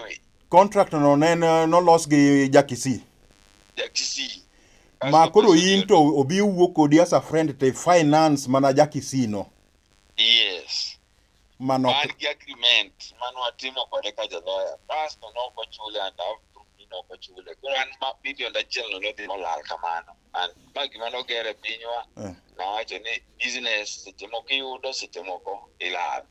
contract no nolos gi Jakisi. Ma koro in to obi wuok kodi as a friend to finance mana Jakisi no. Yes. Mano gi agreement mano atimo kode ka Josiah. Pastor no ko chule and moko chule. Koro an bilion achiel no nodhi molal kamano. An ma gima nogere pinywa nawacho ni business seche moko iyudo seche moko ilal.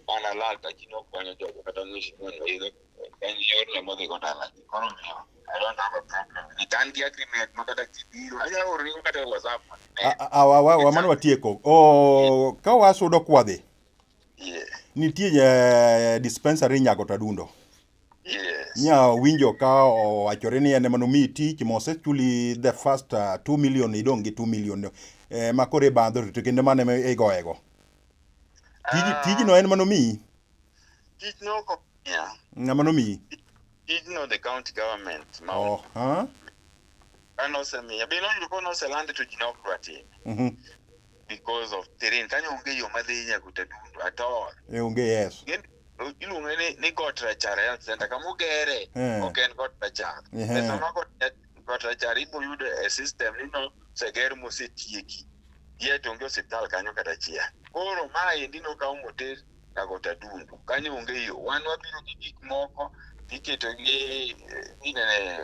Mana lal lakini okonyo jogo kata ng'isi ni en yorno modhi go dala. Koro miyo I don't have a problem. Nitan gi agreement makata kibiro. Anya oro ni kata WhatsApp. Wamano watieko. Ka wasudo kwadhi. Yeah. Nitie dispensary Nyagot Adundo. Yes. Nya winjo ka owachore ni ene mano mi tich mose chuli the first 2 million idong gi 2 million makore bandho to kende mane igoego. Tijno en mano mi. Tijno ko yeah. Ng'amano mi. Tijno the county government. Oh, huh? Ano semi. Abino yuko no selande to jinokrati. Because of terrain. Kanyo unge yo madhi Nyagot Adundo at all. Unge yes. Iluonge ni got rachar health center kamugere ok en got rachar sama got rachar ibo yudo a system nino seger mosetieki yet onge hospital kanyo kata achiel. Koro maendi nokawo moter Nyagot Adundo kanyo onge yo. Wan wabiro gi gik moko tiketo gi inene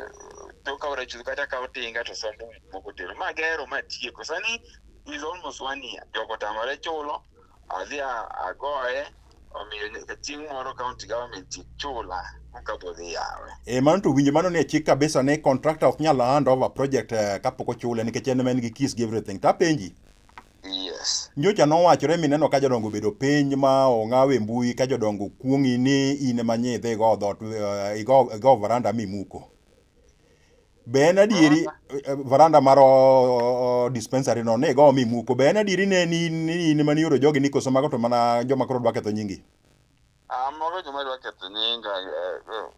to kawo chuth kata kawo tinga to sombo gik moko tero magero matieko. Sani is almost 1 year jogo tamore chulo adhi agoye omiyo chieng' moro county government chula kapodhi yawe. Mano to winjo mano ne chik kabisa ne contractor ok nyal hand over project kapok ochule nikech en men gi keys gi everything. Tapenji. Yes. Nyocha nowachore mineno ka jodongo bedo piny ma ong'awe mbui ka jodongo kuong'i ni in manyidhi go dhot igo varanda mimuko. Be en adieri varanda mar dispensary no ne go mimuko. Be en adieri ne ni in mani yoro jogi ni koso mago to mana joma koro dwa ketho nyingi. Moro joma dwa ketho nyinga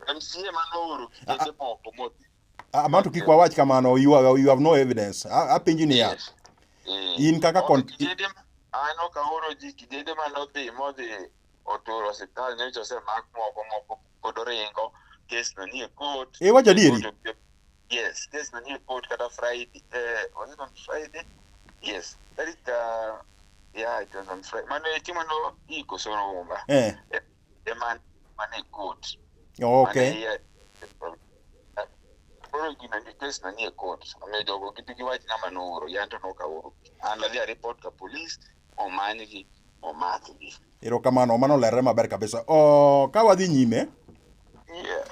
MCA manoro kinde moko modhi. Amanto kik wawach kamano, you have no evidence. Apenji ni ya. In kaka ano ka oro ji kidede manodhi modhi oturo hospital ne Josiah mak moko podoringo case no nie court. Wacha adieri. Yes, case no nie court kata Friday. Was it on Friday? Yes. That is yeah, it was on Friday. Mano chimano iko soro umba. The man court. Okay. Koro gina ni case na nie court. Ame jogo kiti giwach na manoro yanto no ka oro. Anda dia report ka police omany gi omaki gi. Erokamano mano lerre maber kabisa. Ka wadhi nyime. Yes.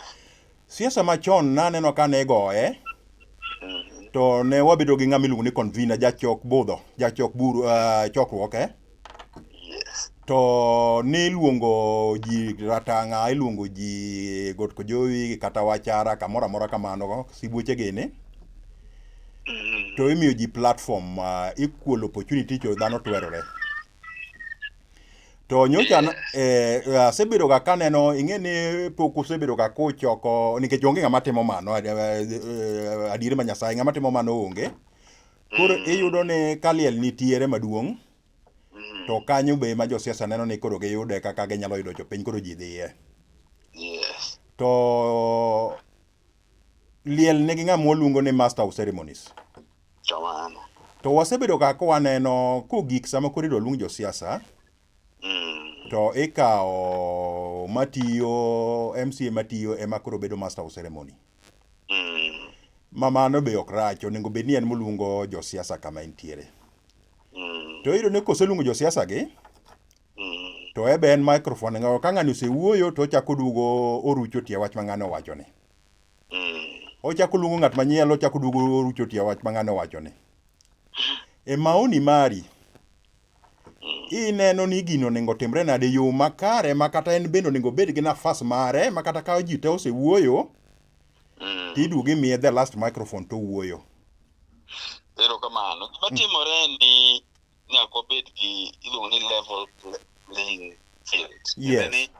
Siasa machon naneno ka ne goye. To ne wabedo gi ng'ama iluongo ni convener jachok budho, jachok buru chokruok Yes. To ne iluongo ji ratang'a, iluongo ji got kojowi kata wachara kamoro amora kamano sibuoche gene. To imiyo ji platform equal opportunity cho dhano twerore. To nyocha asebedo ga kaneno ing'eni pok osebedo ga kuchoko nikech onge ng'ama timo mano adieri ma Nyasaye ng'ama timo mano onge. Koro iyudo ni kaliel nitiere maduong'. To kanyo be ma josiasa neno ni koro giyude kaka ginyalo yudo jopiny koro ji dhiye. Yes. To liel nigi ng'ama waluongo ni master of ceremonies. Chamano. To wasebedo ga kwaneno kogik sama koro idwa luong josiasa. To ikawo matiyo MCA matiyo ema koro bedo master of ceremony. Mamano be ok rach, onego bed ni en moluongo josiasa kama entiere. To iyudo ni koseluongo josiasa gi to ebe en microphone ng'awo ka ng'ani osewuoyo to ochako duogo orucho tie wach ma ng'ano owachone. Ochako luongo ng'at manyielo ochako duogo orucho tie wach ma ng'ano owachone. E maoni mari ineno ni gino onego timre nade yo makare makata en bende onego bed gi nafas mare makata ka ji te osewuoyo tiduogo imiye the last microphone to wuoyo. Erokamano. Gima timore ni nyako bed gi iluongo ni level playing field. Yes.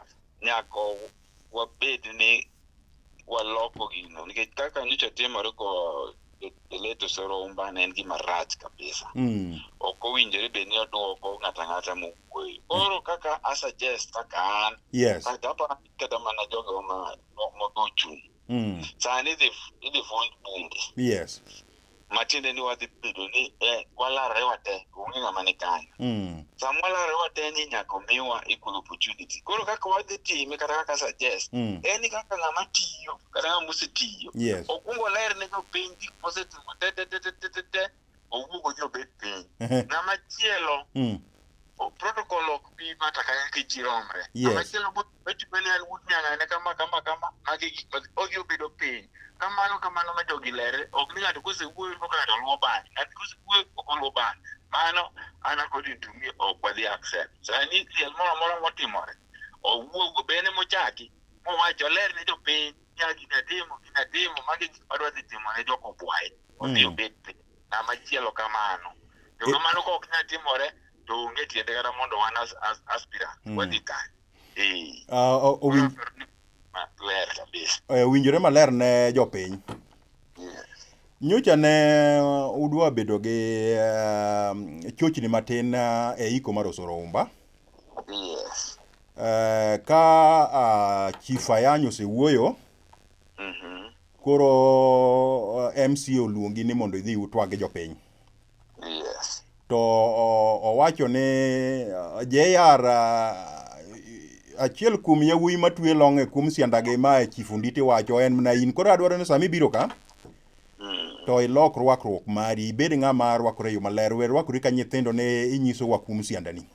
Nyako wabed ni waloko gino nikech kaka nyocha timore ko leto soro umba en gima rach kabisa. Ok owinjore bed ni oduoko ng'ata mowuoyo. Koro kaka a suggest kaka an. Yes. Kata mana jogo ma mochung'. Sani idhi fund bunde. Yes. matiende ni wadhi bedo ni walare wate onge ng'ama ni kanyo. Sama walare wate ni nyaka miwa equal opportunity. Koro kaka wadhi time kata kaka suggest en ni kaka ng'ama tiyo kata ng'ama osetiyo okwongo ler ne jopiny gik mosetimo te owuogo jobet piny. Ng'ama chielo protocol ok bi mata kaka kijiromre. Ng'ama chielo bet bene en wut nyang'ane kama magi gik odhi obedo piny. Kamano ma jogi lere ok ni ng'ato kosewuoyo to ng'ato luwo bang'e. Ng'ato kosewuoyo ok oluwo bang'e. Mano an according to me ok wadhi accept. Sani liel moro amora motimore owuogo bene mochaki mowacho ler ne jopiny ya ginatimo magi gik madwa dhi timo ne Kwabwai odhi obed piny. Ng'ama chielo kamano. To kamano kok nyal timore to onge tiende kata mondo wan aspirant wadhi kanyo. Ler kabisa. Winjore maler ne jopiny. Nyocha ne udwa bedo gi chochni matin e iko mar osoro umba. Ka Chief Ayany osewuoyo, koro MC oluongi ni mondo idhi utwag gi jopiny. To owacho ni JR achiel kuom yawuoyi matwe long' e kuom siandagi ma Chief Onditi wacho en mana in. Koro adwaro ni sami biro ka to ilok rwakruok mari, ibed ng'ama rwakore e yo maler, we rwakori ka nyithindo ne inyiso wa kuom siandani.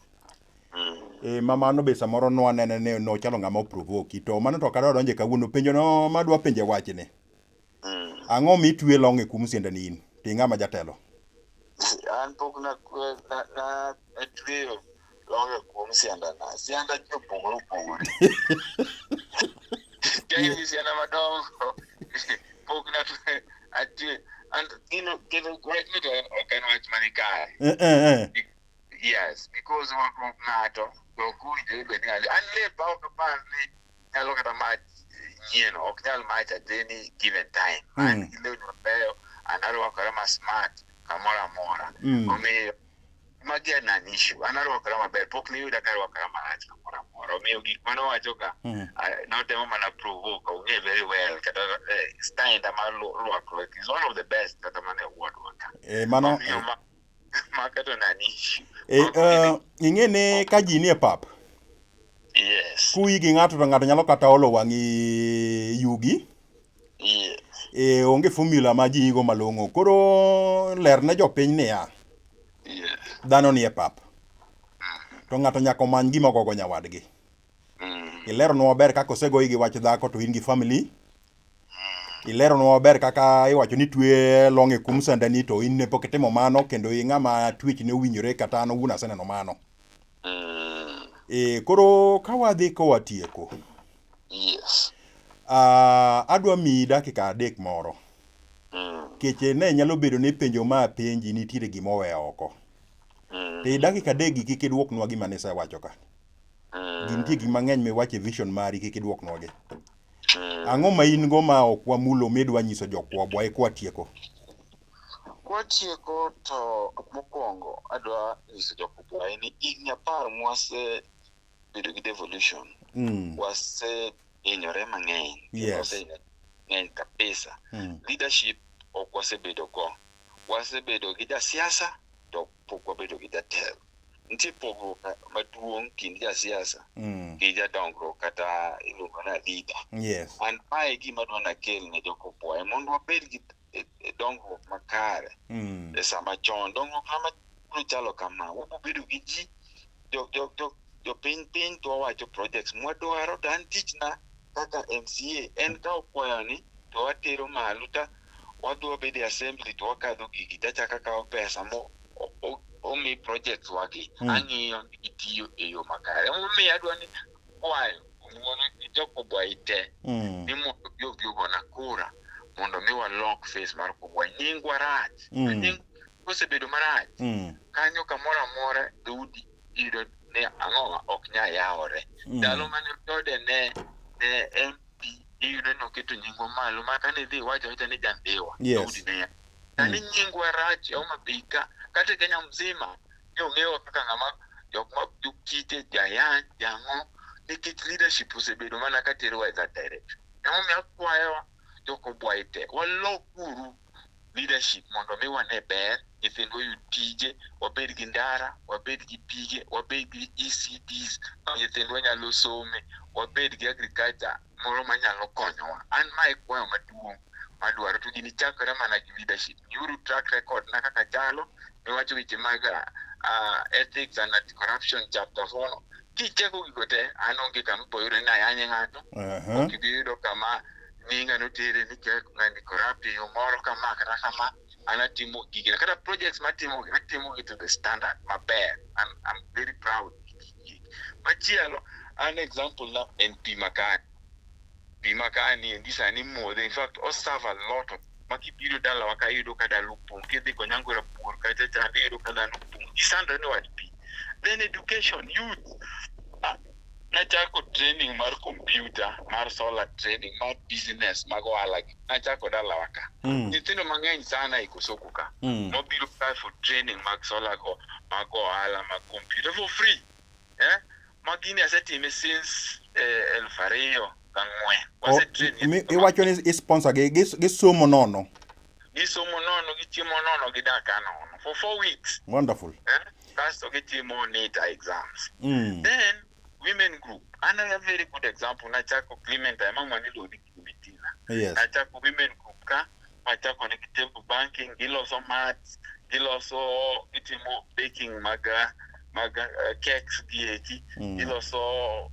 Mamano be samoro nwanene ne nochalo ng'ama oprovoki, to mano to kadwa donje kawuono penjo no madwa penje wachne. Ang'o mitwe long' e kuom siandani in? Ti ng'ama jatelo. An pok na tweyo long' e kuom siandana. Sianda ji opogore. Kaya sianda madongo pok na atwe. And kino right me to okay no wach mani kare. Yes, because wakruok ng'ato to kuwinjore bed ni an lepa ok apar ni nyalo kata mach nyieno ok nyal mach at any given time. An gi lewni mabeyo, an arwakora ma smart kamoro amora. Omiyo magi en an issue. An arwakora maber, pok niyuda ka arwakora marach kamoro amora. Omiyo gik manowacho ka notemo mana provoke, ong'e very well kata stand mar rwakruok is one of the best kata mana e wuodwa ka. Mano makato nani issue. Ing'e ni ka ji nie pap. Kuyi gi ng'ato to ng'ato nyalo kata olo wang'i yugi. Onge formula ma ji igo malong'o. Koro ler ne jopiny niya. Dhano nie pap. To ng'ato nyaka omany gima gogo nyawadgi. Ileronwa maber kaka osegoyi gi wach dhako to in gi family. Ileronwa maber kaka iwacho ni twe long' e kuom sandani to in ne pok itimo mano kendo ng'ama twech ne owinjore kata an owuon aseneno mano. Koro ka wadhi kowatieko. Adwa miyi dakika 3 moro. Keche ne nyalo bedo ni penjo ma penji nitiere gima oweyo oko. Te dakika 3 gi kik idwoknwa gima nisewacho ka. Gintie gik mang'eny miwacho e vision mari kik idwoknwa gi. Ang'o ma in go ma ok wamulo midwa nyiso Kwabwai kwatieko? Kwatieko to mokwongo adwa nyiso Kwabwai ni higni 10 mwasebedo gi devolution. Wasehinyore mang'eny. Ng'eny kabisa. Leadership ok wasebedo go. Wasebedo gi jasiasa to pok wabedo gi jatelo. Nitie pogruok maduong' kind jasiasa gi jadongruok kata iluongo na leader. An mae gima dwa nakel ne Kwabwai mondo wabed gi dongruok makare. E sama chon dongruok ma chalo kama wabedo gi ji jopiny to wawacho projects mwadwaro to an tichna kaka MCA en ka okwayo ni to watero malo ta wadhi wabedo e assembly to wakadho gigi tachaka kawo pesa omi projects wagi ang'iyo ni gitiyo e yo makare. Omiyo adwa ni kwayo ng'uono ni Kwabwai te ni mondo obi ogona kura mondo mi walok face mar Kwabwai. Nyingwa rach. Nying kosebedo marach. Kanyo kamoro amora dhoudi iyudo ni ang'o ok nyal yawore. Ndalo mane Tode ne MP iyudo ni oketo nyingwa malo ma kane dhi wacho ni Jandewa dhoudi ne. Tani nyingwa rach Homabay ka kata Kenya mzima ni ong'eyo kaka ng'ama jok ma kite Jayany jang'o nikech leadership osebedo mana katero wa that direction. Emomiyo akwayo Kwabwai te walokuru leadership mondo mi wane ber nyithindwa yud tije, wabed gi ndara, wabed gi pige, wabed gi ECDs nyithindwa nyalo some, wabed gi agriculture moro manyalo konyowa. An ma e kwayo maduong' madwaro, to gini chakore mana gi leadership. Yuru track record na kaka chalo, miwacho weche mag ethics and anti-corruption chapter 4. Kicheko gigo te, an onge kama poyore na yanye ng'ato, ok ibiyudo kama ninga notere ni ng'ani corrupt yo moro kama kata kama. Anatimo gigina kata projects matimo to the standard maber. I'm very proud. Machielo, an example na en Pimakani and this anymore. In fact, all serve a lot of makibiro dala wakayudo kada lupung kidhi konyangora pur kata chande yudo kada lupung isando no what be. Then education, youth. Nachako training mar computer, mar solar training, mar business, mago alagi. Nachako dala waka. Nyithindo mang'eny sana ikosoko ka. Mobiro ka for training mag solar go, mago ala, mag computer for free. Magini asetime since 2004. Iwacho ni sponsor gi somo nono. Gisomo nono, gichiemo nono, gidaka nono for 4 weeks. Wonderful. Kasto gitimo NETA exams. Then women group, another very good example. Nachako Clement mangwani lodi kibitina. Yes. Nachako women group ka, nachako nekitebo banking, giloso maths, giloso itimo baking maga cakes gieki, giloso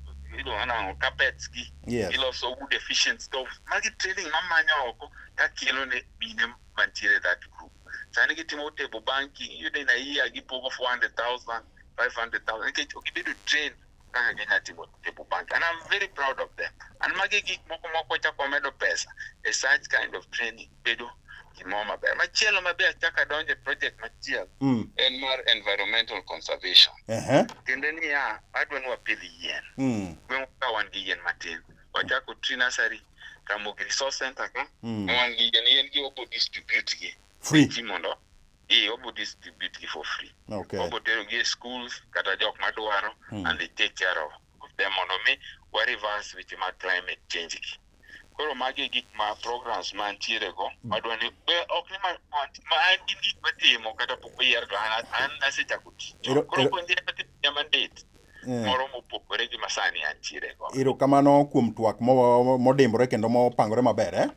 carpets gi, giloso wood efficient stoves. Magi training mamanya oko kakilo ne mine mantiere that group. Sani gitimo table banking, yude na iya gipogo 400,000, 500,000. Okibedo train kaka genya timo table banking. And I'm very proud of them. And magi gik moko chako medo pesa. A such kind of training bedo kimoma ber. Machielo maber chaka donje project machielo. En mar environmental conservation. Kendo ni adwa ni wapidh yien. Ka wan gi yien matin. Wachako tree nursery, Ramogi resource center ka. Wan gi yien gi obo distribute gi. Free. Mondo obo distribute gi for free. Okay. Obo tero gi schools kata jok madwaro and they take care of them mondo mi wa reverse weche mag climate change gi. Koro magi gik ma programs mantiere go madwa ni ok ni ma gik matimo kata pok oyier to an nasechako tich. Koro konde mandate moro mopogore gi masani antiere go. Erokamano kuom twak modimbore kendo mopangore maber.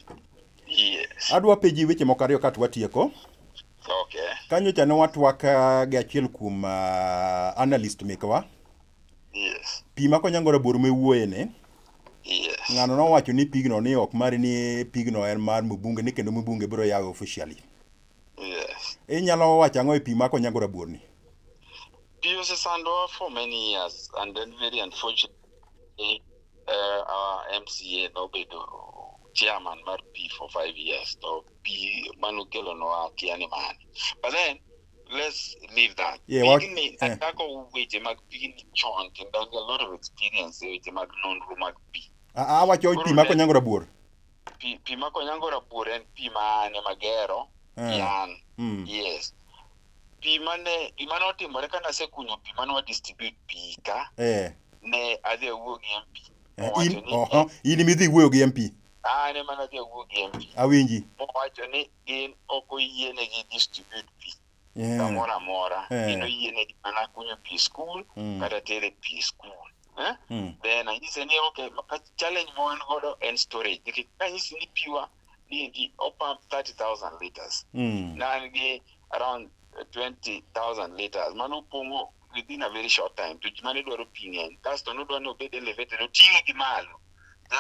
Yes. Adwa peji weche moko ariyo ka twatieko. Okay. Kanyo cha ne watwak gi achiel kuom analyst mekwa. Yes. Pima konyangora bor mewuoye ne. Yes. Ng'ano nowacho ni pigno ni ok mari ni pigno en mar mbunge ni kendo mbunge biro yawe officially. Yes. Inyalo wacho ang'o e pima konyangora bor ni? Pio sando for many years and then very unfortunately our MCA nobedo chairman mar P for 5 years. So P manukelo no kiani man. But then let's leave that. Yeah, Atako weche mag pigni chon and a lot of experience weche mag nonro mag P. Wacho pima konyangora bor. Pima konyangora bor en pima ne magero yan. Yes. Pima notimore kana sekunyo pima no distribute pika. Ne adhi wuo gi MP. In midhi wuoyo gi MP. Ne mana adhi wuo gi MP. Awinji. Owacho ni in ok oyiene gi distribute pi. Kamoro amora. In oyiene mana kunyo pi school kata tere pi school. Then anyise ni okay, challenge mo en godo en storage. Nikech anyise ni piwa ni opump 30,000 liters. Nan gi around 20,000 liters. Mano pongo within a very short time. To jimane dwaro pi ng'eny. Kasto nodwa ni obed elevated. Oting'e gi malo. Then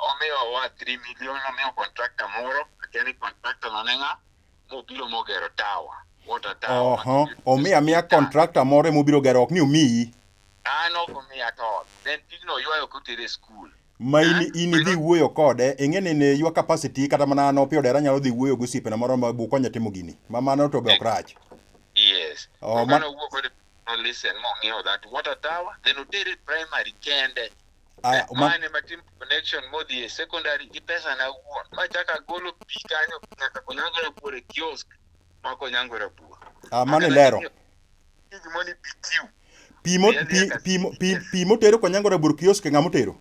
omiyo wa 3 million, omiyo contractor moro. Akiani contractor no nenga mobiro mogero tower. Water tower. Omiya contractor moro mobiro gero ok ni omiyi. Ok omiya at all. Then pigno ywayo kotere school. Ma in dhi wuoyo kode, ing'eni ne your capacity kata mana no pio dera nyalo dhi wuoyo go sipe na moro ma bu konya timo gini. Ma mano to be ok rach. Yes. Mano wuo kode no listen mo ng'eyo that water tower then otere primary kende. Mane matim connection modi e secondary gi pesa na wuon. Ma chaka golo pi kanyo nyaka konyangora pure kiosk ma konyangora pur. Mane lero. Gimoni PQ. Pimo tero konyangora bur kiosk ng'amo tero.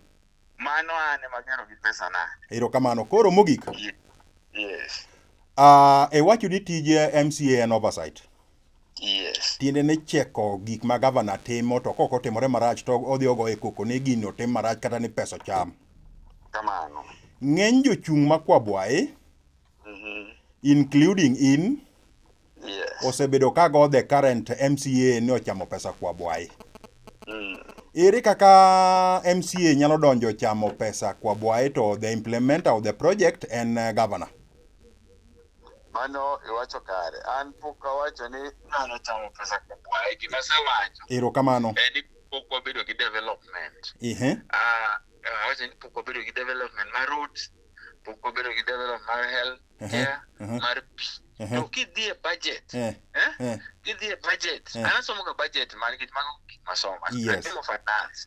Mano ane magero gi pesa na. Erokamano. Koro mogik. Yes. Wacho ni tije MCA en oversight. Yes. Tiende ni cheko gik ma gavana timo, to kok otimore marach to odhi ogo e koko ni gini otim marach kata ni pesa cham. Kamano. Ng'eny jochung' ma Kwabwai, including in, osebedo ka go the current MCA ni ochamo pesa Kwabwai. Ere kaka MCA nyalo donjo chamo pesa Kwabwai to the implementer of the project en governor? Mano iwacho kare. An pok awacho ni ng'ano chamo pesa Kwabwai. Gima asewacho. Erokamano. En pok wabedo gi development. Awacho ni pok wabedo gi development mar roads, pok wabedo gi development mar health care, mar pi. To kidhi e budget, kidhi e budget, anasomo ga budget man gi mago gik masomo. Atimo finance.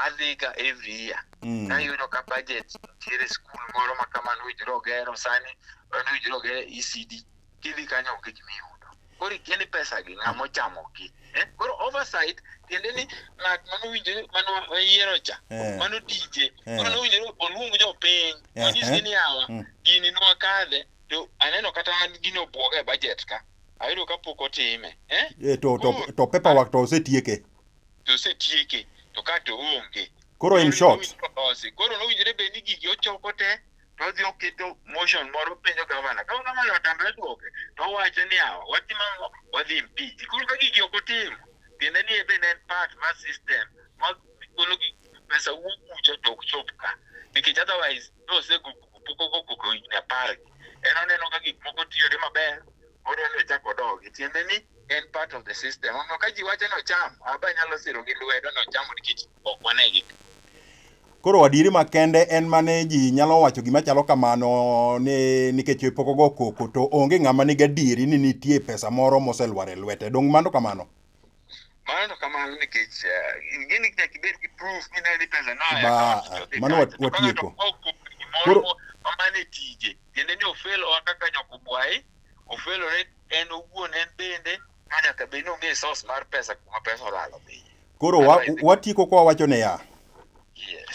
Adhi ga every year. Ayudo ka budget nitiere skul moro ma kamano winjore ogero sani, winjore ogero ECD. Kidhi kanyo onge gimiyudo. Koro ikeni pesa gi ng'amo chamo gi. Koro oversight tiende ni ng'at mano winjore mano oyiero cha, mano DJ. Koro no winjore oluong jopiny. Onyisgi ni yawa, gini nwakadhe. To aneno kata gino obwoga e budget ka. Ayudo ka pok otime. To paperwork to osetieke. To ka to onge. Koro in short. Koro no winjore be ni gigi ochoko te, to odhi oketo motion moro penjo governor. Ka governor otamre duoke, to owacho ni yawa, watimo wadhi impeach. Koro ka gigi ok otimo, tiende ni ebe en part mar system ma golo pesa wuok kucho to ok chop ka. Nikech otherwise, no pok higni 10. En oneno ka gik moko tiyore maber, odwani ochak odogi. Tiende ni en part of the system. Omiyo ka ji wacho ni ocham, aba nyalo siro gi lwedo ni ochamo nikech ok wanegi. Koro adieri makende en mane ji nyalo wacho gima chalo kamano nikech pok ogo koko to onge ng'ama nigi adieri ni nitie pesa moro moselwar e lwete. Dong mano kamano? Mano kamano nikech gini nyaka ibed gi proof ni pesa no. Mano watieko. Koro mamane tije. Tiende ni ofelo kaka Kwabwai, ofelo en owuon en bende nyaka bed ni onge source mar pesa kuma pesa olalo piny. Koro watieko kwa wacho ne ya.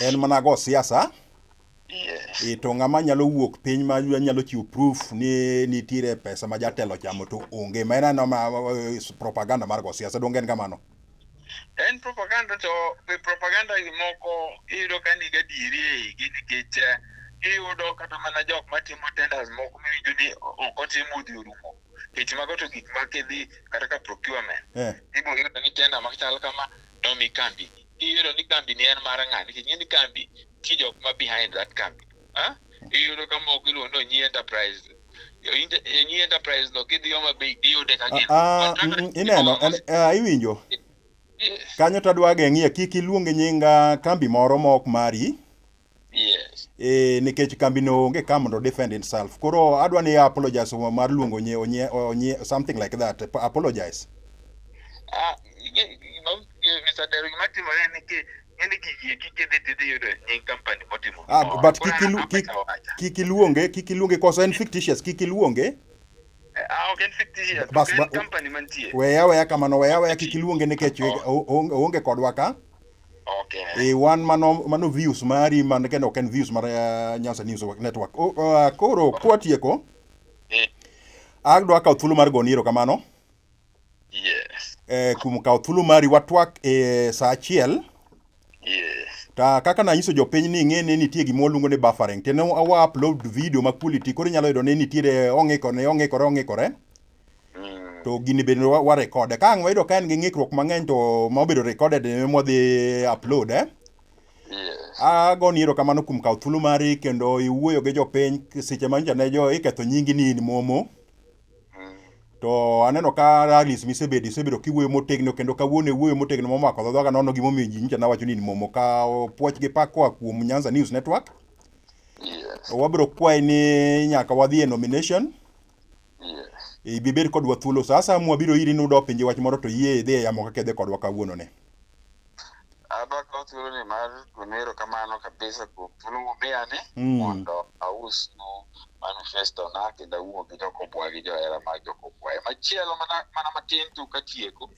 En mana go siasa. To ng'ama nyalo wuok piny ma nyalo chiwo proof ni nitiere pesa ma jatelo chamo to onge. Ma en propaganda mar go siasa. Donge en kamano? En propaganda to propaganda moko iyudo ka nigi adieri e igi nikech iyudo kata mana jok matimo tenders moko miwinjo ni ok otimo odhi orumo. Nikech mago to gik ma kidhi kata ka procurement. Ibo yudo ni tender machal kama nomi kambi. Iyudo ni kambi ni en mar ng'ani. Nikech ng'eni kambi ti jok ma behind that kambi. Iyudo ka moko iluongo ni Nyi Enterprise. Nyi Enterprise no kidhi Homa Bay iyude ka gin. Ineno, iwinjo? Kanyo tadwa geng'ie kik iluonge nyinga kambi moro mok mari. Nikech kambi no onge ka mondo defend itself. Koro adwa ni apologize mar luongo onye something like that. Apologize. Mr. Derek matimore ni kike dhi yudo nying company motimo. But kik iluonge koso en fictitious, kik iluonge. Ok en fictitious. Bas company mantie. Weya kamano, kik iluonge nikech onge kodwa ka. Okay. Wan mano views mari man kendo ok en views mar Nyanza News Network. Koro kwatieko. Adwa kawo thuolo mar goni erokamano. Kuom kawo thuolo mari watwak sa achiel. Ta kaka nanyiso jopiny ni ng'e ni nitie gima waluongo ni buffering. Tiende wa upload video ma quality koro inyalo yudo ni nitiere ong'ikore. To gini bende wa record. Ka ang' wayudo ka en gi ng'ikruok mang'eny to ma obedo recorded mwadhi upload agoni erokamano kuom kawo thuolo mari kendo iwuoyo gi jopiny seche ma nja ne iketho nyingi ni in momo. To aneno ka rallies isebedo kiwuoyo motegno kendo kawuono iwuoyo motegno momako dhoga nono gimomiyo ji nja nawacho ni in momo. Ka puoch gi pak koa kuom Nyanza News Network. Wabiro kwayi ni nyaka wadhi e nomination. Ibibed kodwa thuolo sasa mwabiro iri nudo pinje wach moro to yie idhi e yamo kaka idhi kodwa kawuono ne. Adwa kawo thuolo ni mar gonero kamano kabisa kuom thuolo mumiyane mondo ausnu manifesto na kendo awuo gi Kwabwai gi johera mag Kwabwai. Machielo mana matin tu katieko.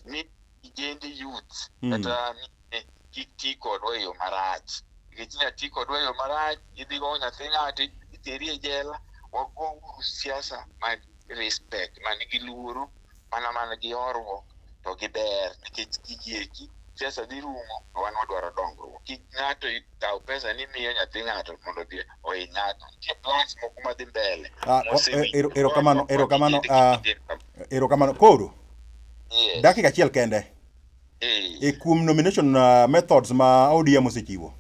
Ni ijende youth kata kik ti kodwa e yo marach. Nikech inya ti kodwa e yo marach, idhi go nyathi ng'ato iteri e jela, wago uru siasa mag respect, manigi luoro, mana gi orwo, to gi ber, nikech gigieki siasa dhi rumo, wan wadwaro dongruok. Kik ng'ato kaw pesa ni miyo nyathi ng'ato mondo odhi ohi ng'ato. Nitie plans moko madhi mbele. Erokamano. Koro Yes. dakika achiel kende e kuom nomination methods ma ODM osechiwo,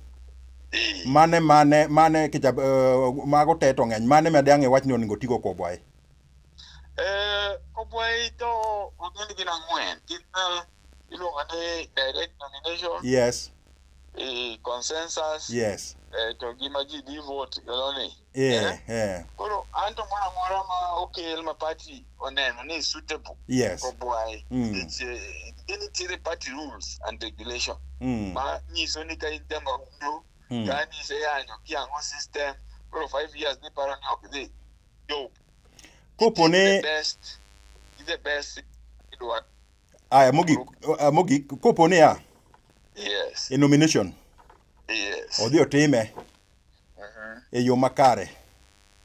mane mago te to ng'eny, mane madang' e wach ni onego tigo Kwabwai? Kwabwai to ogend gin ang'wen. Iluongo ni direct nomination. Yes. Consensus. Yes. To gima ji di vote galoni. Koro anto moro amora ma okel ma party oneno ni suitable. Yes. Kwabwai. Nitiere party rules and regulation. Ma nyiso ni ka in jama undo, ka nise yanyo kiang'o system, koro 5 years ni paro ni ok dhi. Yo. Kopone the best idwa. Mogi kopone Yes. E nomination. Yes. Odhi otime e yo makare.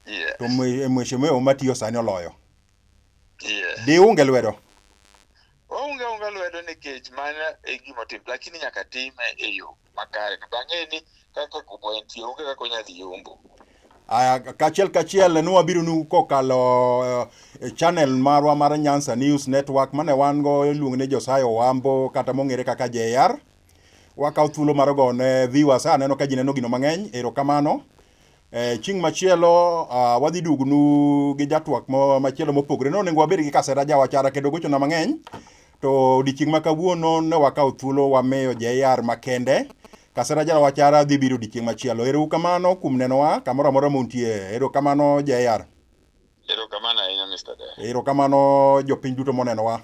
Yes. To mheshimiwa matiyo sani oloyo. Yes. Di unge lwedo. Unge lwedo nikech mana e gima tim, lakini nyaka time e yo makare. To bang'e ni kaka Kwabwai nitie, onge kaka onyadhi yombo. Kachiel nwabiro nu kokalo channel marwa mar Nyanza News Network mane wan go iluongo ni Josiah Owambo kata mong'ere kaka JR. Wakaw thuolo mar gone viewers aneno ka ji neno gino mang'eny. Erokamano. Chieng' machielo wadhi dugnu gi jatwak machielo mopogre. No onego wabed gi kasera jawachara kendo gochona mang'eny. To odiochieng' ma kawuono ne wakaw thuolo wamiyo JR makende. Kasera jawachara dhi biro odiochieng' machielo. Erokamano kuom nenowa kamoro amora muntie. Erokamano JR. Erokamano ahinya Mr. Day. Erokamano jopiny duto monenowa.